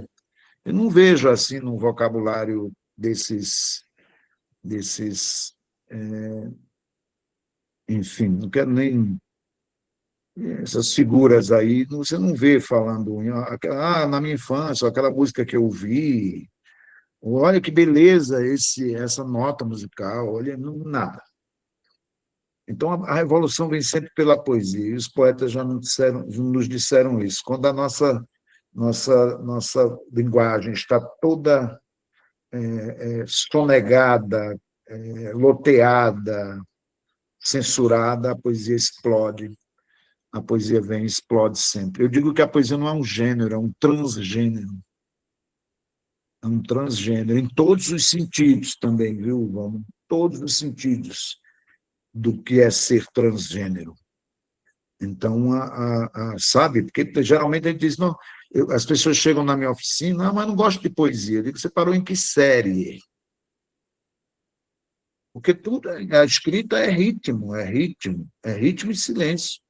Eu não vejo assim no vocabulário desses enfim, não quero nem essas figuras aí, você não vê falando na minha infância, aquela música que eu ouvi, olha que beleza essa nota musical, olha, nada. Então, a revolução vem sempre pela poesia, e os poetas já nos disseram isso. Quando a nossa linguagem está toda sonegada, loteada, censurada, a poesia explode. A poesia vem e explode sempre. Eu digo que a poesia não é um gênero, é um transgênero. É um transgênero, em todos os sentidos também, viu, Vamos? Todos os sentidos do que é ser transgênero. Então, sabe, porque geralmente a gente diz, não, As pessoas chegam na minha oficina, mas não gosto de poesia. Eu digo, você parou em que série? Porque tudo, a escrita é ritmo, é ritmo, é ritmo e silêncio.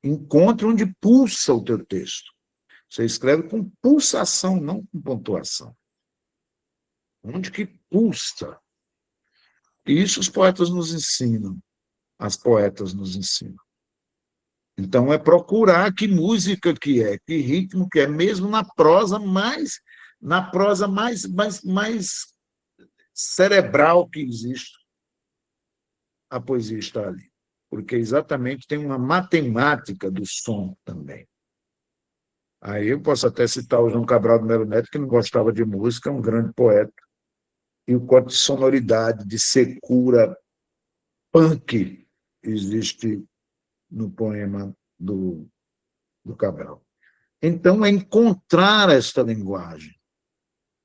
Encontre onde pulsa o teu texto. Você escreve com pulsação, não com pontuação. Onde que pulsa? E isso os poetas nos ensinam, as poetas nos ensinam. Então, é procurar que música que é, que ritmo que é, mesmo na prosa mais cerebral que existe, a poesia está ali. Porque exatamente tem uma matemática do som também. Aí eu posso até citar o João Cabral de Melo Neto, que não gostava de música, um grande poeta, e o quanto de sonoridade, de secura punk existe no poema do Cabral. Então, é encontrar esta linguagem,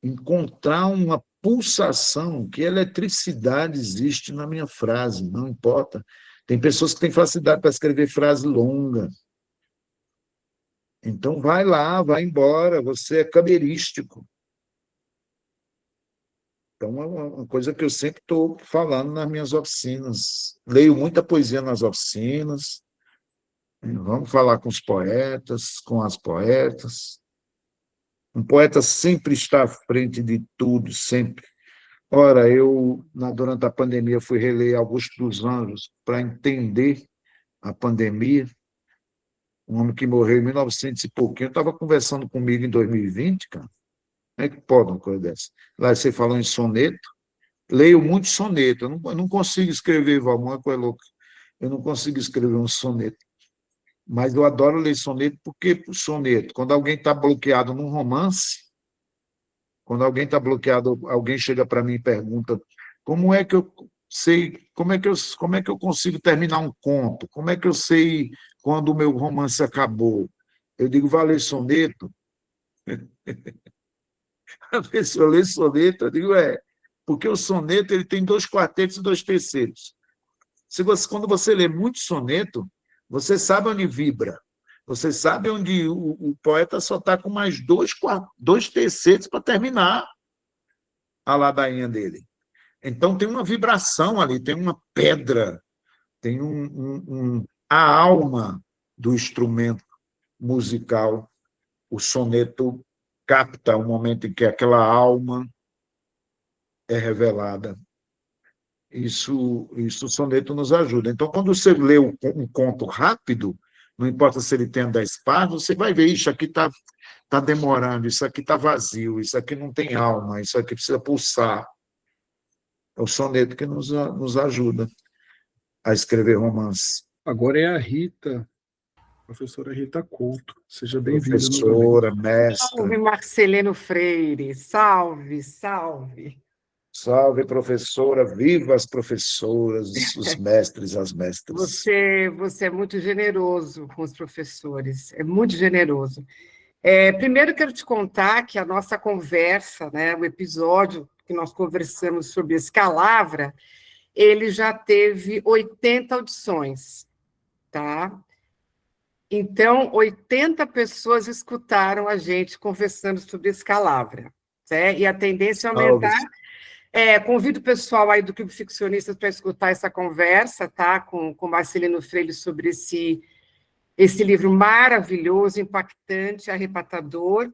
encontrar uma pulsação, que eletricidade existe na minha frase, não importa. Tem pessoas que têm facilidade para escrever frase longa. Então, vai lá, vai embora, você é camerístico. Então, é uma coisa que eu sempre estou falando nas minhas oficinas. Leio muita poesia nas oficinas, vamos falar com os poetas, com as poetas. Um poeta sempre está à frente de tudo, sempre. Ora, durante a pandemia, fui reler Augusto dos Anjos para entender a pandemia. Um homem que morreu em 1900 e pouquinho, estava conversando comigo em 2020, cara. Como é que pode uma coisa dessa? Lá você falou em soneto. Leio muito soneto. Eu não consigo escrever, Valmor, é louco. Eu não consigo escrever um soneto. Mas eu adoro ler soneto, porque soneto, quando alguém está bloqueado num romance, quando alguém está bloqueado, alguém chega para mim e pergunta como é que eu sei, como é que eu consigo terminar um conto? Como é que eu sei quando o meu romance acabou? Eu digo, vai ler soneto? A pessoa lê soneto, eu digo, porque o soneto ele tem 2 quartetos e 2 tercetos. Quando você lê muito soneto, você sabe onde vibra. Você sabe onde o poeta só está com mais 2 tercetos para terminar a ladainha dele. Então, tem uma vibração ali, tem uma pedra, tem a alma do instrumento musical. O soneto capta o momento em que aquela alma é revelada. Isso o soneto nos ajuda. Então, quando você lê um conto rápido, não importa se ele tenha 10 páginas, você vai ver, isso aqui está demorando, isso aqui está vazio, isso aqui não tem alma, isso aqui precisa pulsar. É o soneto que nos ajuda a escrever romance. Agora é a Rita, professora Rita Couto. Seja bem-vinda novamente. Professora, mestra. Salve, Marcelino Freire. Salve, salve. Salve, professora. Viva as professoras, os mestres, as mestras. Você é muito generoso com os professores, é muito generoso. Primeiro, quero te contar que a nossa conversa, né, o episódio que nós conversamos sobre Escalavra, ele já teve 80 audições, tá? Então, 80 pessoas escutaram a gente conversando sobre Escalavra, né? E a tendência é aumentar. Convido o pessoal aí do Clube Ficcionistas para escutar essa conversa, tá? Com Marcelino Freire sobre esse livro maravilhoso, impactante, arrebatador.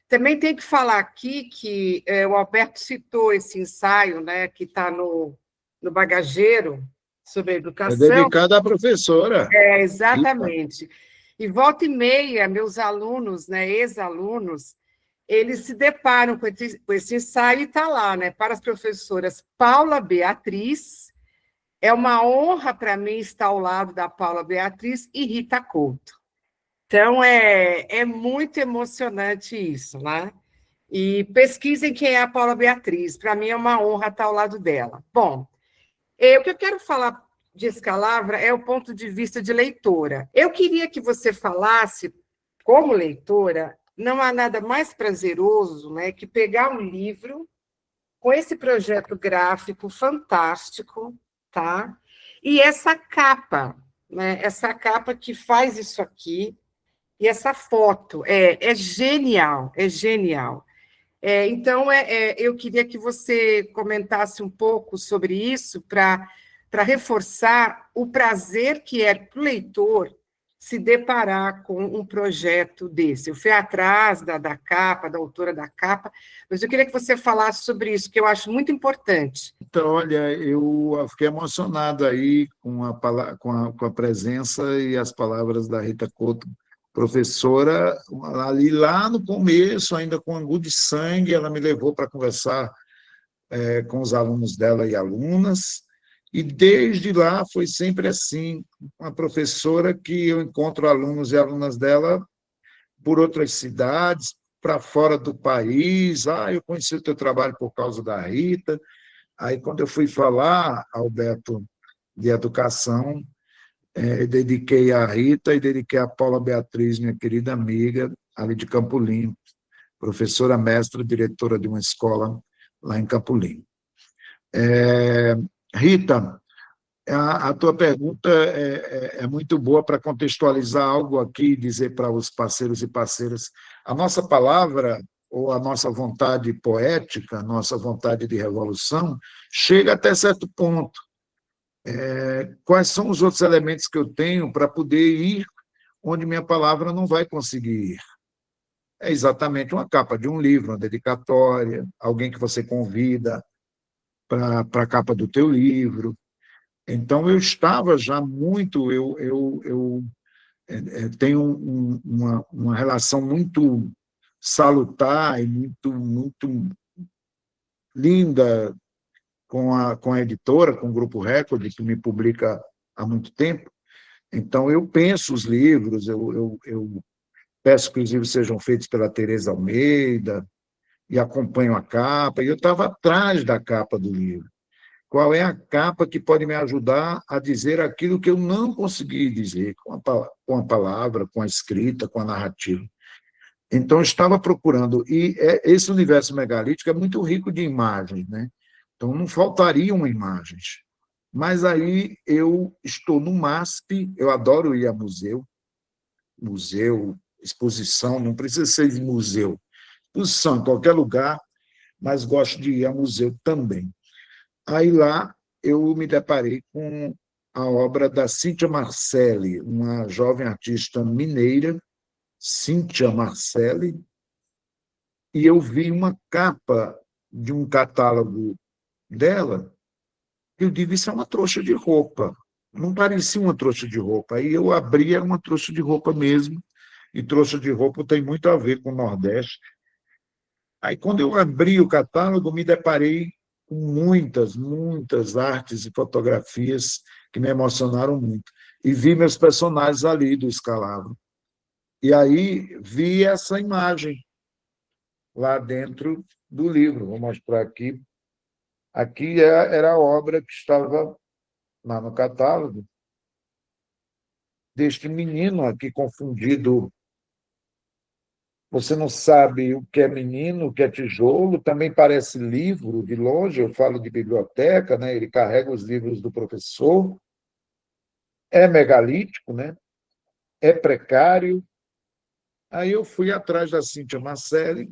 Também tem que falar aqui que o Alberto citou esse ensaio, né, que está no Bagageiro, sobre a educação. É dedicado à professora. Exatamente. E volta e meia, meus alunos, né, ex-alunos, eles se deparam com esse ensaio e está lá, né, para as professoras Paula Beatriz. É uma honra para mim estar ao lado da Paula Beatriz e Rita Couto. Então, é muito emocionante isso, né? E pesquisem quem é a Paula Beatriz. Para mim é uma honra estar ao lado dela. Bom, o que eu quero falar de Escalavra é o ponto de vista de leitora. Eu queria que você falasse, como leitora, não há nada mais prazeroso, né, que pegar um livro com esse projeto gráfico fantástico, tá? E essa capa, né? Essa capa que faz isso aqui, E essa foto é genial, é genial. Então, eu queria que você comentasse um pouco sobre isso para reforçar o prazer que é para o leitor se deparar com um projeto desse. Eu fui atrás da capa, da autora da capa, mas eu queria que você falasse sobre isso, que eu acho muito importante. Então, olha, eu fiquei emocionado aí com a presença e as palavras da Rita Couto, professora, ali lá no começo, ainda com angu de sangue, ela me levou para conversar com os alunos dela e alunas, e desde lá foi sempre assim, uma professora que eu encontro alunos e alunas dela por outras cidades, para fora do país. Eu conheci o teu trabalho por causa da Rita. Aí, quando eu fui falar, Alberto, de educação, dediquei a Rita e dediquei a Paula Beatriz, minha querida amiga, ali de Campo Limpo, professora mestra, diretora de uma escola lá em Campo Limpo. Rita, a tua pergunta é muito boa para contextualizar algo aqui e dizer para os parceiros e parceiras. A nossa palavra, ou a nossa vontade poética, a nossa vontade de revolução, chega até certo ponto. Quais são os outros elementos que eu tenho para poder ir onde minha palavra não vai conseguir ir? É exatamente uma capa de um livro, uma dedicatória, alguém que você convida para a capa do teu livro. Então, eu estava já muito, eu tenho uma relação muito salutar e muito linda com a editora, com o Grupo Record, que me publica há muito tempo. Então, eu penso os livros, eu peço que os livros sejam feitos pela Tereza Almeida, e acompanho a capa, e eu estava atrás da capa do livro. Qual é a capa que pode me ajudar a dizer aquilo que eu não consegui dizer com a palavra, com a escrita, com a narrativa? Então, eu estava procurando, e esse universo megalítico é muito rico de imagens, né? Então, não faltariam imagens. Mas aí eu estou no MASP, eu adoro ir a museu, exposição, não precisa ser de museu, exposição em qualquer lugar, mas gosto de ir a museu também. Aí lá eu me deparei com a obra da Cíntia Marcelli, uma jovem artista mineira, Cíntia Marcelli, e eu vi uma capa de um catálogo dela, eu digo, isso é uma trouxa de roupa. Não parecia uma trouxa de roupa. Aí eu abri, era uma trouxa de roupa mesmo, e trouxa de roupa tem muito a ver com o Nordeste. Aí, quando eu abri o catálogo, me deparei com muitas artes e fotografias que me emocionaram muito. E vi meus personagens ali do Escalabro. E aí vi essa imagem lá dentro do livro. Vou mostrar aqui. Aqui era a obra que estava lá no catálogo, deste menino aqui confundido. Você não sabe o que é menino, o que é tijolo, também parece livro de longe, eu falo de biblioteca, né? Ele carrega os livros do professor, é megalítico, né? É precário. Aí eu fui atrás da Cíntia Marcelli,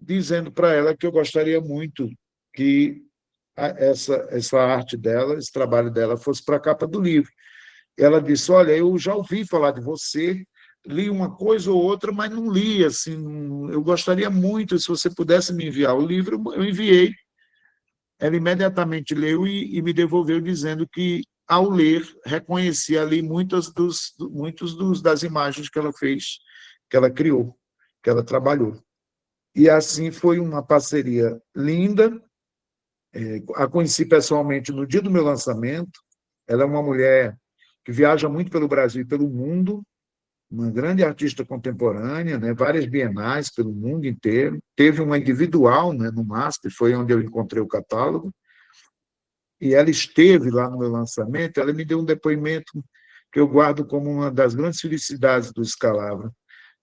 dizendo para ela que eu gostaria muito que essa arte dela, esse trabalho dela, fosse para a capa do livro. Ela disse, olha, eu já ouvi falar de você, li uma coisa ou outra, mas não li, assim, eu gostaria muito, se você pudesse me enviar o livro, eu enviei. Ela imediatamente leu e me devolveu dizendo que, ao ler, reconhecia ali muitas das imagens que ela fez, que ela criou, que ela trabalhou. E assim foi uma parceria linda. A conheci pessoalmente no dia do meu lançamento. Ela é uma mulher que viaja muito pelo Brasil e pelo mundo, uma grande artista contemporânea, né? Várias bienais pelo mundo inteiro. Teve uma individual, né, no MASP, foi onde eu encontrei o catálogo, e ela esteve lá no meu lançamento. Ela me deu um depoimento que eu guardo como uma das grandes felicidades do Escalabro.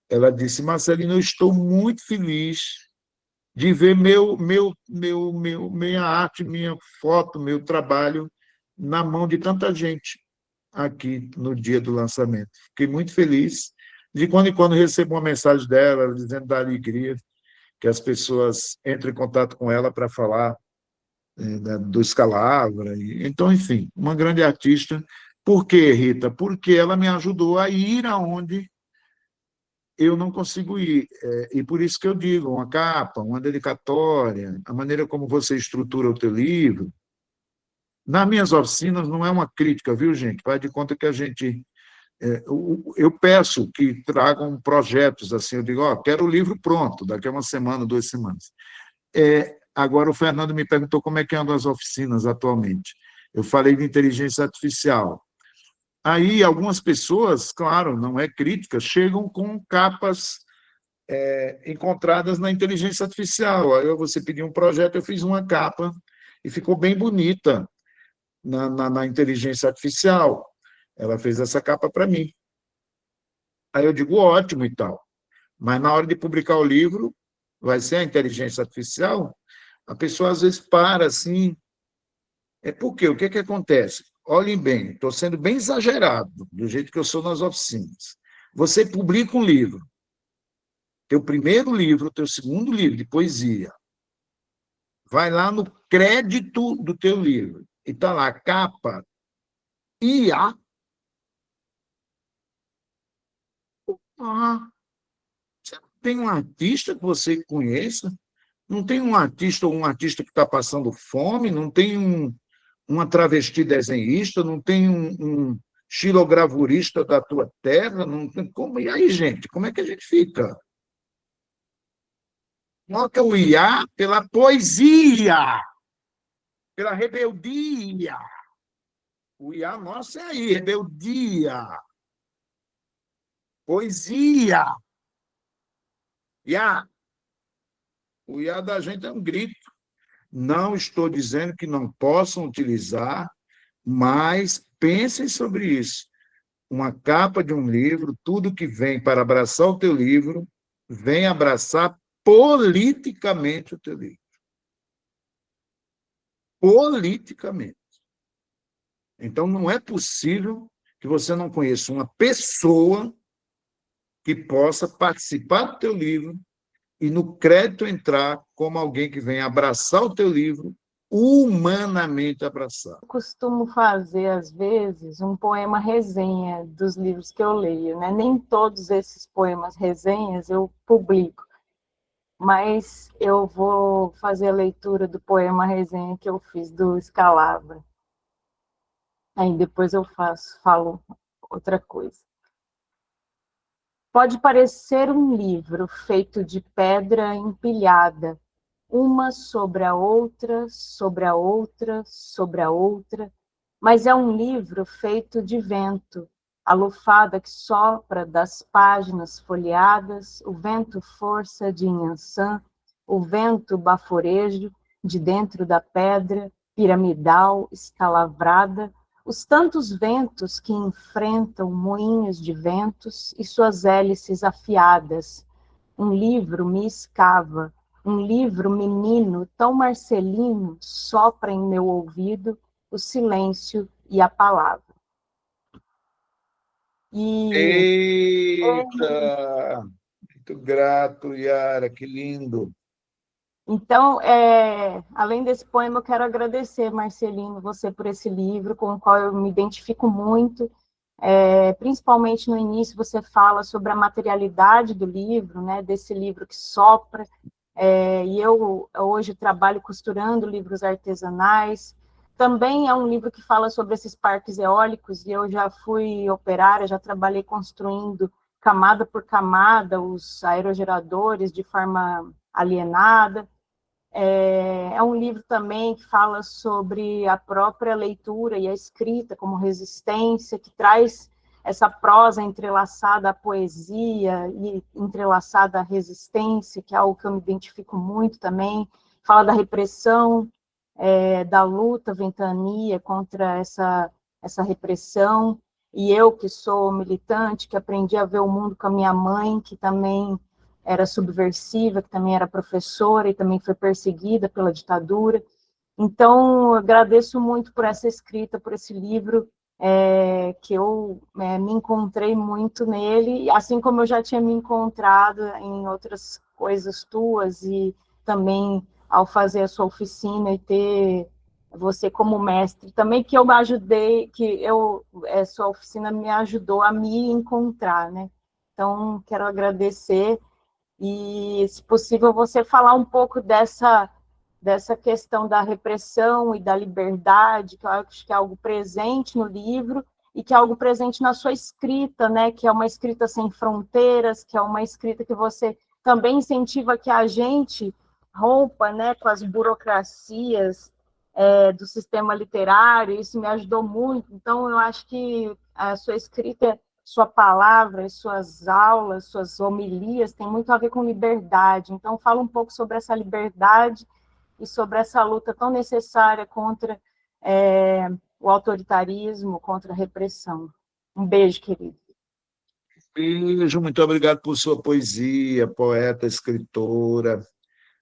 Ela disse, Marcelino, eu estou muito feliz de ver minha arte, minha foto, meu trabalho na mão de tanta gente aqui no dia do lançamento. Fiquei muito feliz, De quando em quando recebo uma mensagem dela, dizendo da alegria que as pessoas entram em contato com ela para falar do Escalavra. Então, enfim, uma grande artista. Por quê, Rita? Porque ela me ajudou a ir aonde eu não consigo ir. E por isso que eu digo, uma capa, uma dedicatória, a maneira como você estrutura o teu livro. Nas minhas oficinas não é uma crítica, viu, gente? Faz de conta que a gente... eu peço que tragam projetos assim, eu digo, quero o livro pronto, daqui a uma semana, 2 semanas. Agora o Fernando me perguntou como é que andam as oficinas atualmente. Eu falei de inteligência artificial. Aí algumas pessoas, claro, não é crítica, chegam com capas encontradas na inteligência artificial. Aí você pediu um projeto, eu fiz uma capa e ficou bem bonita na inteligência artificial. Ela fez essa capa para mim. Aí eu digo, ótimo e tal. Mas na hora de publicar o livro, vai ser a inteligência artificial, a pessoa às vezes para assim. Por quê? O que que acontece? Olhem bem, estou sendo bem exagerado, do jeito que eu sou nas oficinas. Você publica um livro, teu primeiro livro, teu segundo livro de poesia, vai lá no crédito do teu livro, e está lá, capa, IA. Você não tem um artista que você conheça? Não tem um artista ou um artista que está passando fome? Não tem uma travesti desenhista? Não tem um xilogravurista da tua terra? Não tem como. E aí, gente, como é que a gente fica? Troca o IA pela poesia, pela rebeldia. O IA nosso é aí, rebeldia, poesia. IA. O IA da gente é um grito. Não estou dizendo que não possam utilizar, mas pensem sobre isso. Uma capa de um livro, tudo que vem para abraçar o teu livro, vem abraçar politicamente o teu livro. Politicamente. Então, não é possível que você não conheça uma pessoa que possa participar do teu livro e no crédito entrar como alguém que vem abraçar o teu livro, humanamente abraçar. Eu costumo fazer, às vezes, um poema resenha dos livros que eu leio, né? Nem todos esses poemas resenhas eu publico, mas eu vou fazer a leitura do poema resenha que eu fiz do Escalavra. Aí depois eu falo outra coisa. Pode parecer um livro feito de pedra empilhada, uma sobre a outra, sobre a outra, sobre a outra, mas é um livro feito de vento, a lufada que sopra das páginas folheadas, o vento força de Inhansã, o vento baforejo de dentro da pedra, piramidal, escalavrada, os tantos ventos que enfrentam moinhos de ventos e suas hélices afiadas. Um livro me escava, um livro menino tão marcelino sopra em meu ouvido o silêncio e a palavra. Eita! Muito grato, Yara, que lindo. Então, além desse poema, eu quero agradecer, Marcelino, você por esse livro, com o qual eu me identifico muito. Principalmente no início, você fala sobre a materialidade do livro, né, desse livro que sopra, e eu hoje trabalho costurando livros artesanais. Também é um livro que fala sobre esses parques eólicos, e eu já fui operária, já trabalhei construindo camada por camada os aerogeradores de forma alienada. É um livro também que fala sobre a própria leitura e a escrita como resistência, que traz essa prosa entrelaçada à poesia e entrelaçada à resistência, que é algo que eu me identifico muito também. Fala da repressão, da luta, ventania contra essa repressão. E eu, que sou militante, que aprendi a ver o mundo com a minha mãe, que também era subversiva, que também era professora e também foi perseguida pela ditadura. Então, eu agradeço muito por essa escrita, por esse livro, que eu me encontrei muito nele, assim como eu já tinha me encontrado em outras coisas tuas, e também ao fazer a sua oficina e ter você como mestre, também que eu ajudei, sua oficina me ajudou a me encontrar, né? Então, quero agradecer e, se possível, você falar um pouco dessa questão da repressão e da liberdade, que eu acho que é algo presente no livro e que é algo presente na sua escrita, né? Que é uma escrita sem fronteiras, que é uma escrita que você também incentiva que a gente rompa, né, com as burocracias do sistema literário. Isso me ajudou muito. Então, eu acho que a sua escrita, sua palavra, suas aulas, suas homilias, tem muito a ver com liberdade. Então, fala um pouco sobre essa liberdade e sobre essa luta tão necessária contra o autoritarismo, contra a repressão. Um beijo, querido. Beijo, muito obrigado por sua poesia, poeta, escritora.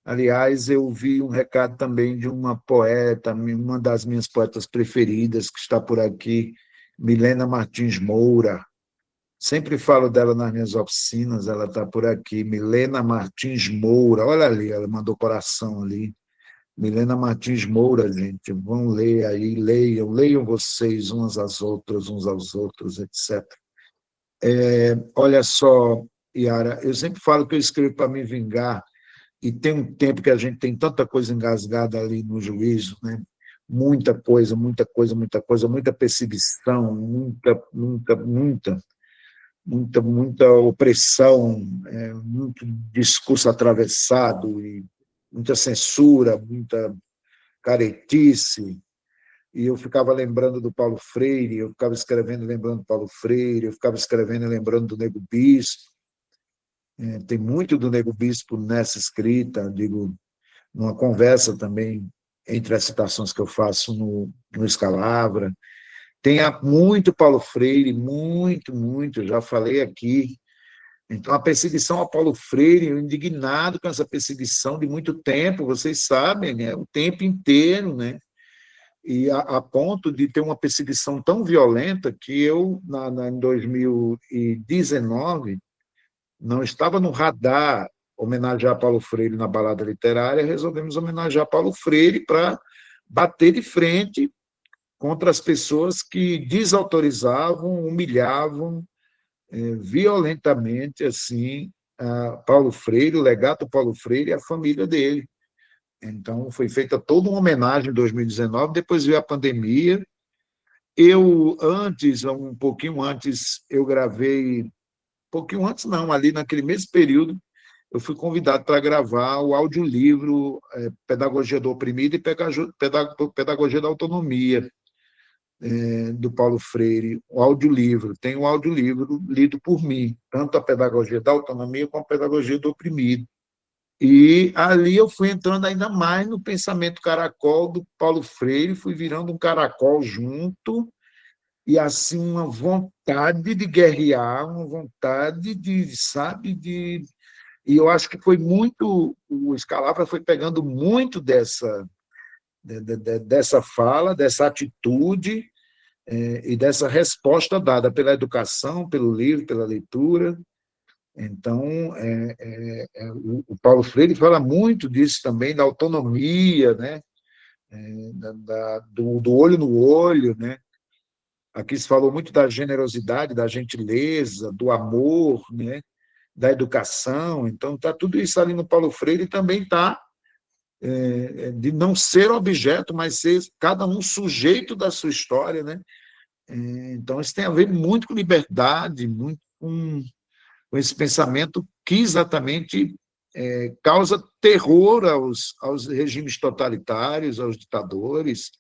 Aliás, eu vi um recado também de uma poeta, uma das minhas poetas preferidas, que está por aqui, Milena Martins Moura. Sempre falo dela nas minhas oficinas, ela está por aqui, Milena Martins Moura. Olha ali, ela mandou coração ali. Milena Martins Moura, gente, vão ler aí, leiam vocês umas às outras, uns aos outros, etc. Olha só, Yara, eu sempre falo que eu escrevo para me vingar, e tem um tempo que a gente tem tanta coisa engasgada ali no juízo, né? Muita coisa, muita coisa, muita coisa, muita perseguição, muita opressão, muito discurso atravessado, e muita censura, muita caretice, e eu ficava lembrando do Paulo Freire, eu ficava escrevendo lembrando do Paulo Freire, eu ficava escrevendo lembrando do Nego Bispo. Tem muito do Nego Bispo nessa escrita, digo, numa conversa também entre as citações que eu faço no Escalavra. Tem muito Paulo Freire, muito, já falei aqui. Então, a perseguição ao Paulo Freire, eu indignado com essa perseguição de muito tempo, vocês sabem, né? O tempo inteiro, né? E a ponto de ter uma perseguição tão violenta que eu, em 2019, não estava no radar homenagear Paulo Freire na balada literária, resolvemos homenagear Paulo Freire para bater de frente contra as pessoas que desautorizavam, humilhavam violentamente assim Paulo Freire, o legado Paulo Freire e a família dele. Então, foi feita toda uma homenagem em 2019, depois veio a pandemia. Eu, um pouquinho antes, eu gravei, um pouquinho antes não, ali naquele mesmo período, eu fui convidado para gravar o audiolivro Pedagogia do Oprimido e Pedagogia da Autonomia, do Paulo Freire, o audiolivro. Tem um audiolivro lido por mim, tanto a Pedagogia da Autonomia como a Pedagogia do Oprimido. E ali eu fui entrando ainda mais no pensamento caracol do Paulo Freire, fui virando um caracol junto, e assim uma vontade de guerrear, uma vontade de, sabe, e eu acho que foi muito, o Escalavra foi pegando muito dessa fala, dessa atitude e dessa resposta dada pela educação, pelo livro, pela leitura. Então, o Paulo Freire fala muito disso também, da autonomia, né? Do olho no olho, né? Aqui se falou muito da generosidade, da gentileza, do amor, né? Da educação. Então, está tudo isso ali no Paulo Freire, e também está de não ser objeto, mas ser cada um sujeito da sua história, né? Então, isso tem a ver muito com liberdade, muito com esse pensamento que exatamente causa terror aos regimes totalitários, aos ditadores,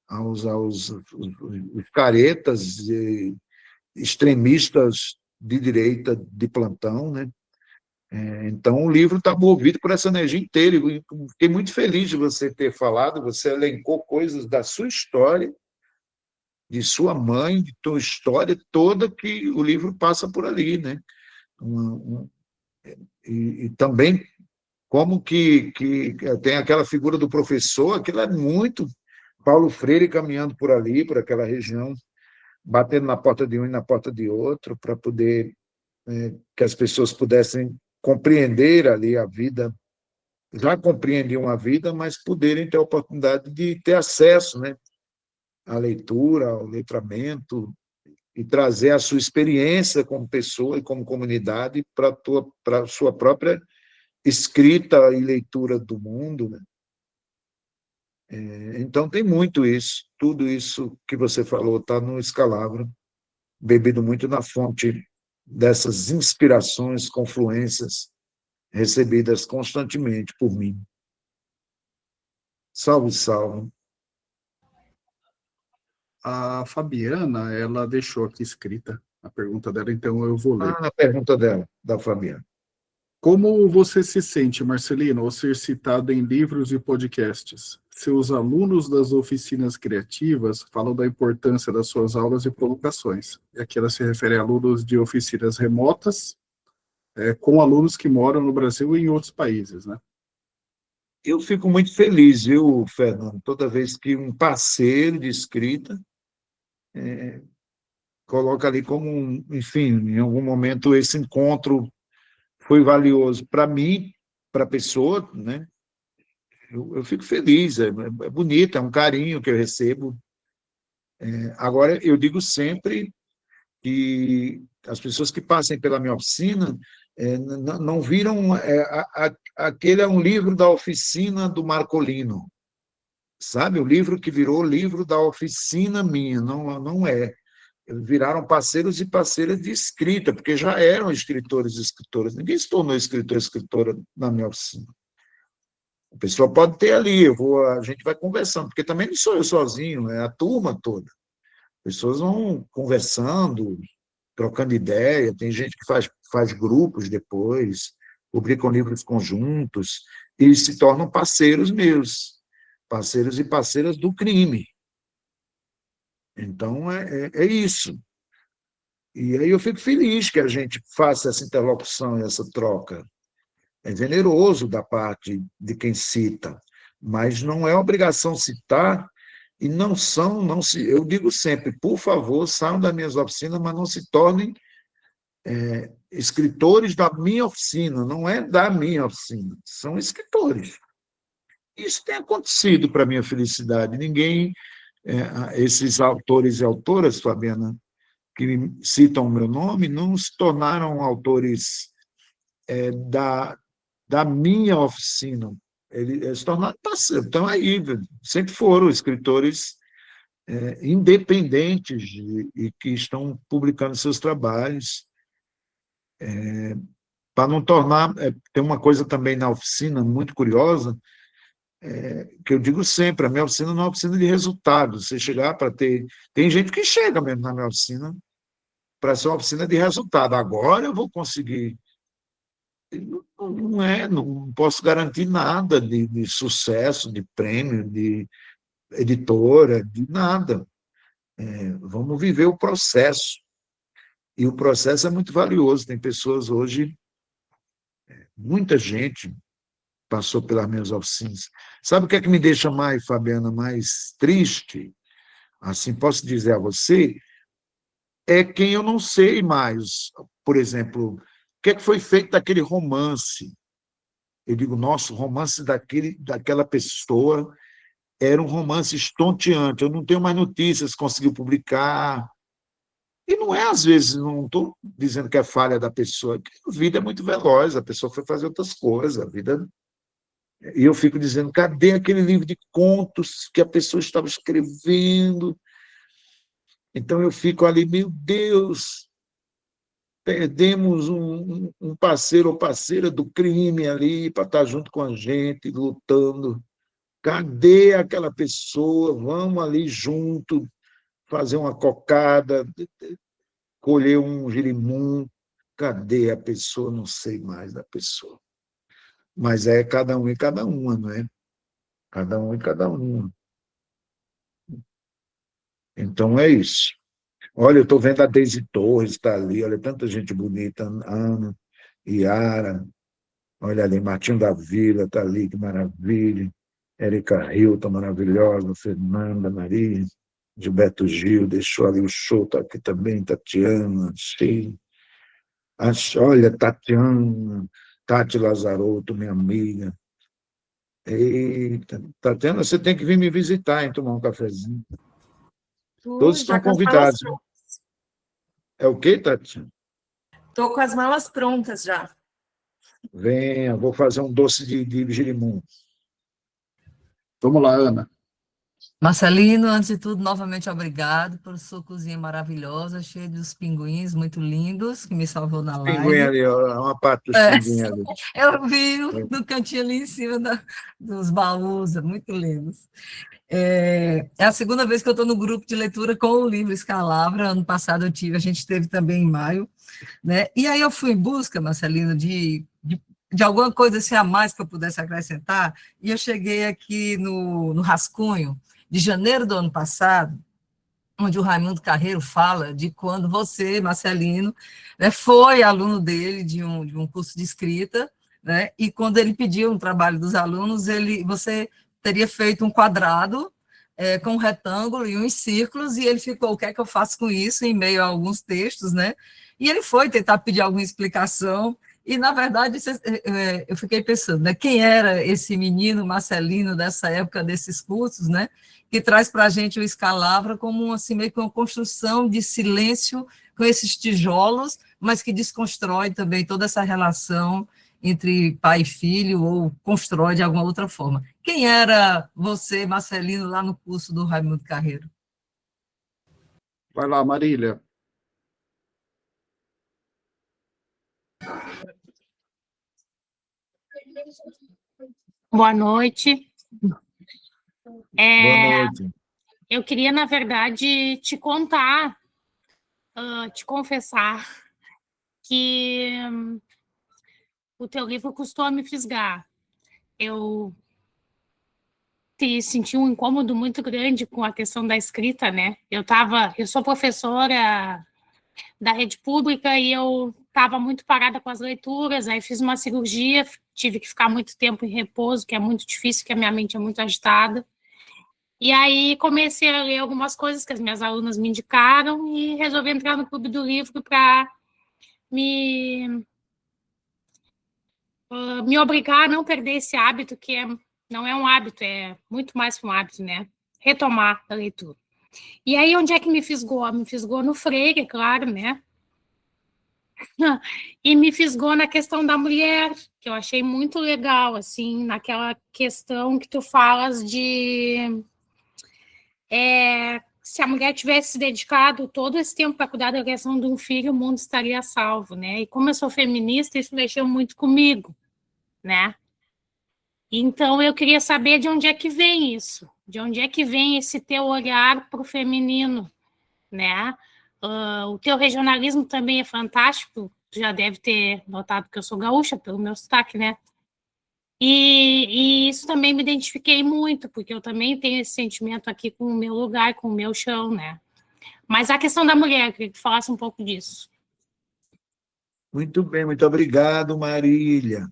aos caretas extremistas de direita de plantão, né? Então, o livro está movido por essa energia inteira. E fiquei muito feliz de você ter falado, você elencou coisas da sua história, de sua mãe, de tua história toda, que o livro passa por ali, né? E também como que tem aquela figura do professor, aquilo é muito Paulo Freire caminhando por ali, por aquela região batendo na porta de um e na porta de outro, para poder que as pessoas pudessem compreender ali a vida, já compreendiam a vida, mas poderem ter a oportunidade de ter acesso, né, à leitura, ao letramento, e trazer a sua experiência como pessoa e como comunidade para a sua própria escrita e leitura do mundo, né? Então, tem muito isso, tudo isso que você falou está no Escalabro, bebido muito na fonte dessas inspirações, confluências recebidas constantemente por mim. Salve, salve. A Fabiana, ela deixou aqui escrita a pergunta dela, então eu vou ler. A pergunta dela, da Fabiana. Como você se sente, Marcelino, ao ser citado em livros e podcasts? Seus alunos das oficinas criativas falam da importância das suas aulas e colocações. E aqui ela se refere a alunos de oficinas remotas, com alunos que moram no Brasil e em outros países, né? Eu fico muito feliz, viu, Fernando, toda vez que um parceiro de escrita coloca ali como, enfim, em algum momento esse encontro foi valioso para mim, para a pessoa, né? Eu fico feliz, é bonito, é um carinho que eu recebo. Agora, eu digo sempre que as pessoas que passem pela minha oficina não viram... aquele é um livro da oficina do Marcolino, sabe? O livro que virou livro da oficina minha, não é. Viraram parceiros e parceiras de escrita, porque já eram escritores e escritoras. Ninguém se tornou escritor e escritora na minha oficina. A pessoa pode ter ali, a gente vai conversando, porque também não sou eu sozinho, é a turma toda. Pessoas vão conversando, trocando ideia, tem gente que faz grupos depois, publicam livros conjuntos, e se tornam parceiros meus, parceiros e parceiras do crime. Então, é isso. E aí eu fico feliz que a gente faça essa interlocução e essa troca. É generoso da parte de quem cita, mas não é obrigação citar, e eu digo sempre, por favor, saiam das minhas oficinas, mas não se tornem escritores da minha oficina, não é da minha oficina, são escritores. Isso tem acontecido para a minha felicidade. Ninguém, esses autores e autoras, Fabiana, que citam o meu nome, não se tornaram autores da minha oficina. Eles se tornaram parceiros, estão aí, sempre foram escritores independentes e que estão publicando seus trabalhos. Para não tornar... tem uma coisa também na oficina muito curiosa, que eu digo sempre, a minha oficina não é uma oficina de resultados. Você chegar para ter... Tem gente que chega mesmo na minha oficina para ser uma oficina de resultado. Agora eu vou conseguir... Não posso garantir nada de sucesso, de prêmio, de editora, de nada. Vamos viver o processo. E o processo é muito valioso. Tem pessoas hoje, muita gente passou pelas minhas oficinas. Sabe o que é que me deixa mais, Fabiana, mais triste? Assim, posso dizer a você, é quem eu não sei mais. Por exemplo, o que é que foi feito daquele romance? Eu digo, nossa, o romance daquela pessoa era um romance estonteante, eu não tenho mais notícias, conseguiu publicar. E não é, às vezes, não estou dizendo que é falha da pessoa, que a vida é muito veloz, a pessoa foi fazer outras coisas, a vida... E eu fico dizendo, cadê aquele livro de contos que a pessoa estava escrevendo? Então eu fico ali, meu Deus, perdemos um parceiro ou parceira do crime ali para estar junto com a gente, lutando. Cadê aquela pessoa? Vamos ali junto, fazer uma cocada, colher um girimum. Cadê a pessoa? Não sei mais da pessoa. Mas é cada um e cada uma, não é? Cada um e cada uma. Então é isso. Olha, eu estou vendo a Deise Torres, está ali, olha, tanta gente bonita, Ana, Yara, olha ali, Martinho da Vila está ali, que maravilha, Érica Hilton, maravilhosa, Fernanda, Maria, Gilberto Gil, deixou ali o show, tá aqui também, Tatiana, Sheila. Olha, Tatiana, Tati Lazarotto, minha amiga. Eita, Tatiana, você tem que vir me visitar e tomar um cafezinho. Todos Já estão com as malas convidados. É o quê, Tatiana? Estou com as malas prontas já. Venha, vou fazer um doce de girimum. Vamos lá, Ana. Marcelino, antes de tudo, novamente obrigado por sua cozinha maravilhosa, cheia dos pinguins muito lindos, que me salvou na Pinguim live. ali, ó, uma parte dos É, pinguins ali. eu vi no cantinho ali em cima dos baús, muito lindos. É a segunda vez que eu estou no grupo de leitura com o livro Escalavra. Ano passado a gente teve também em maio, né? E aí eu fui em busca, Marcelino, de alguma coisa assim a mais que eu pudesse acrescentar, e eu cheguei aqui no rascunho de janeiro do ano passado, onde o Raimundo Carreiro fala de quando você, Marcelino, né, foi aluno dele de um curso de escrita, né, e quando ele pediu um trabalho dos alunos, você teria feito um quadrado com um retângulo e uns círculos, e ele ficou, o que é que eu faço com isso, em meio a alguns textos, né? E ele foi tentar pedir alguma explicação, e, na verdade, eu fiquei pensando, né, quem era esse menino Marcelino dessa época, desses cursos, né, que traz para a gente o Escalavra como assim, meio que uma construção de silêncio com esses tijolos, mas que desconstrói também toda essa relação entre pai e filho, ou constrói de alguma outra forma. Quem era você, Marcelino, lá no curso do Raimundo Carreiro? Vai lá, Marília. Boa noite. Boa noite. Eu queria, na verdade, te contar, te confessar que o teu livro custou a me fisgar. Eu senti um incômodo muito grande com a questão da escrita, né? Eu sou professora da rede pública e eu estava muito parada com as leituras, aí fiz uma cirurgia, tive que ficar muito tempo em repouso, que é muito difícil, porque a minha mente é muito agitada. E aí comecei a ler algumas coisas que as minhas alunas me indicaram e resolvi entrar no Clube do Livro para me obrigar a não perder esse hábito, que não é um hábito, é muito mais que um hábito, né? Retomar a leitura. E aí, onde é que me fisgou? Me fisgou no Freire, claro, né? E me fisgou na questão da mulher, que eu achei muito legal, assim, naquela questão que tu falas de... se a mulher tivesse se dedicado todo esse tempo para cuidar da criação de um filho, o mundo estaria salvo, né? E como eu sou feminista, isso mexeu muito comigo, né? Então, eu queria saber de onde é que vem isso, de onde é que vem esse teu olhar para o feminino, né? O teu regionalismo também é fantástico, tu já deve ter notado que eu sou gaúcha, pelo meu sotaque, né? E isso também me identifiquei muito, porque eu também tenho esse sentimento aqui com o meu lugar, com o meu chão, né? Mas a questão da mulher, eu queria que tu falasse um pouco disso. Muito bem, muito obrigado, Marília.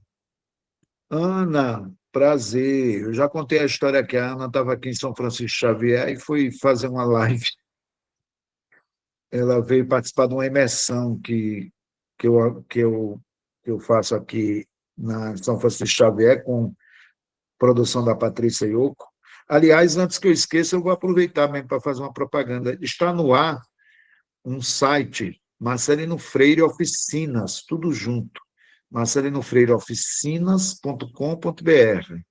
Ana, prazer. Eu já contei a história que a Ana estava aqui em São Francisco Xavier e foi fazer uma live. Ela veio participar de uma imersão que eu faço aqui na São Francisco Xavier, com produção da Patrícia Yoko. Aliás, antes que eu esqueça, eu vou aproveitar mesmo para fazer uma propaganda. Está no ar um site, Marcelino Freire Oficinas, tudo junto. marcelinofreireoficinas.com.br.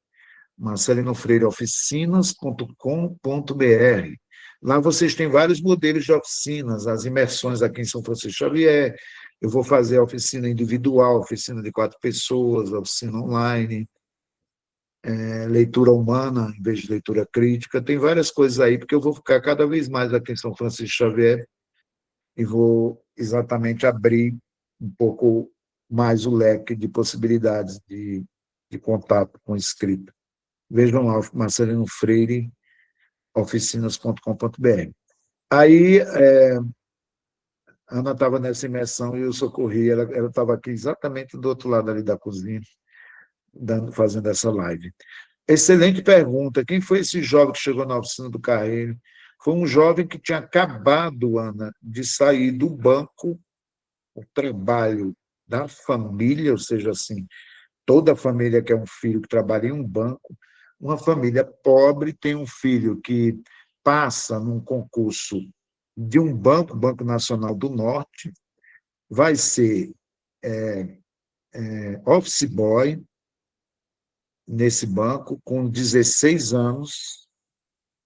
marcelinofreireoficinas.com.br. Lá vocês têm vários modelos de oficinas, as imersões aqui em São Francisco Xavier. Eu vou fazer a oficina individual, oficina de 4 pessoas, oficina online, leitura humana em vez de leitura crítica. Tem várias coisas aí, porque eu vou ficar cada vez mais aqui em São Francisco Xavier e vou exatamente abrir um pouco mais o leque de possibilidades de contato com escrita. Vejam lá, Marcelino Freire, oficinas.com.br. Aí, a Ana estava nessa imersão e eu socorri, ela estava aqui exatamente do outro lado ali da cozinha, fazendo essa live. Excelente pergunta. Quem foi esse jovem que chegou na oficina do Carreiro? foi um jovem que tinha acabado, Ana, de sair do banco, o trabalho da família, ou seja, assim, toda família quer um filho que trabalha em um banco, uma família pobre tem um filho que passa num concurso de um banco, Banco Nacional do Norte, vai ser office boy nesse banco com 16 anos,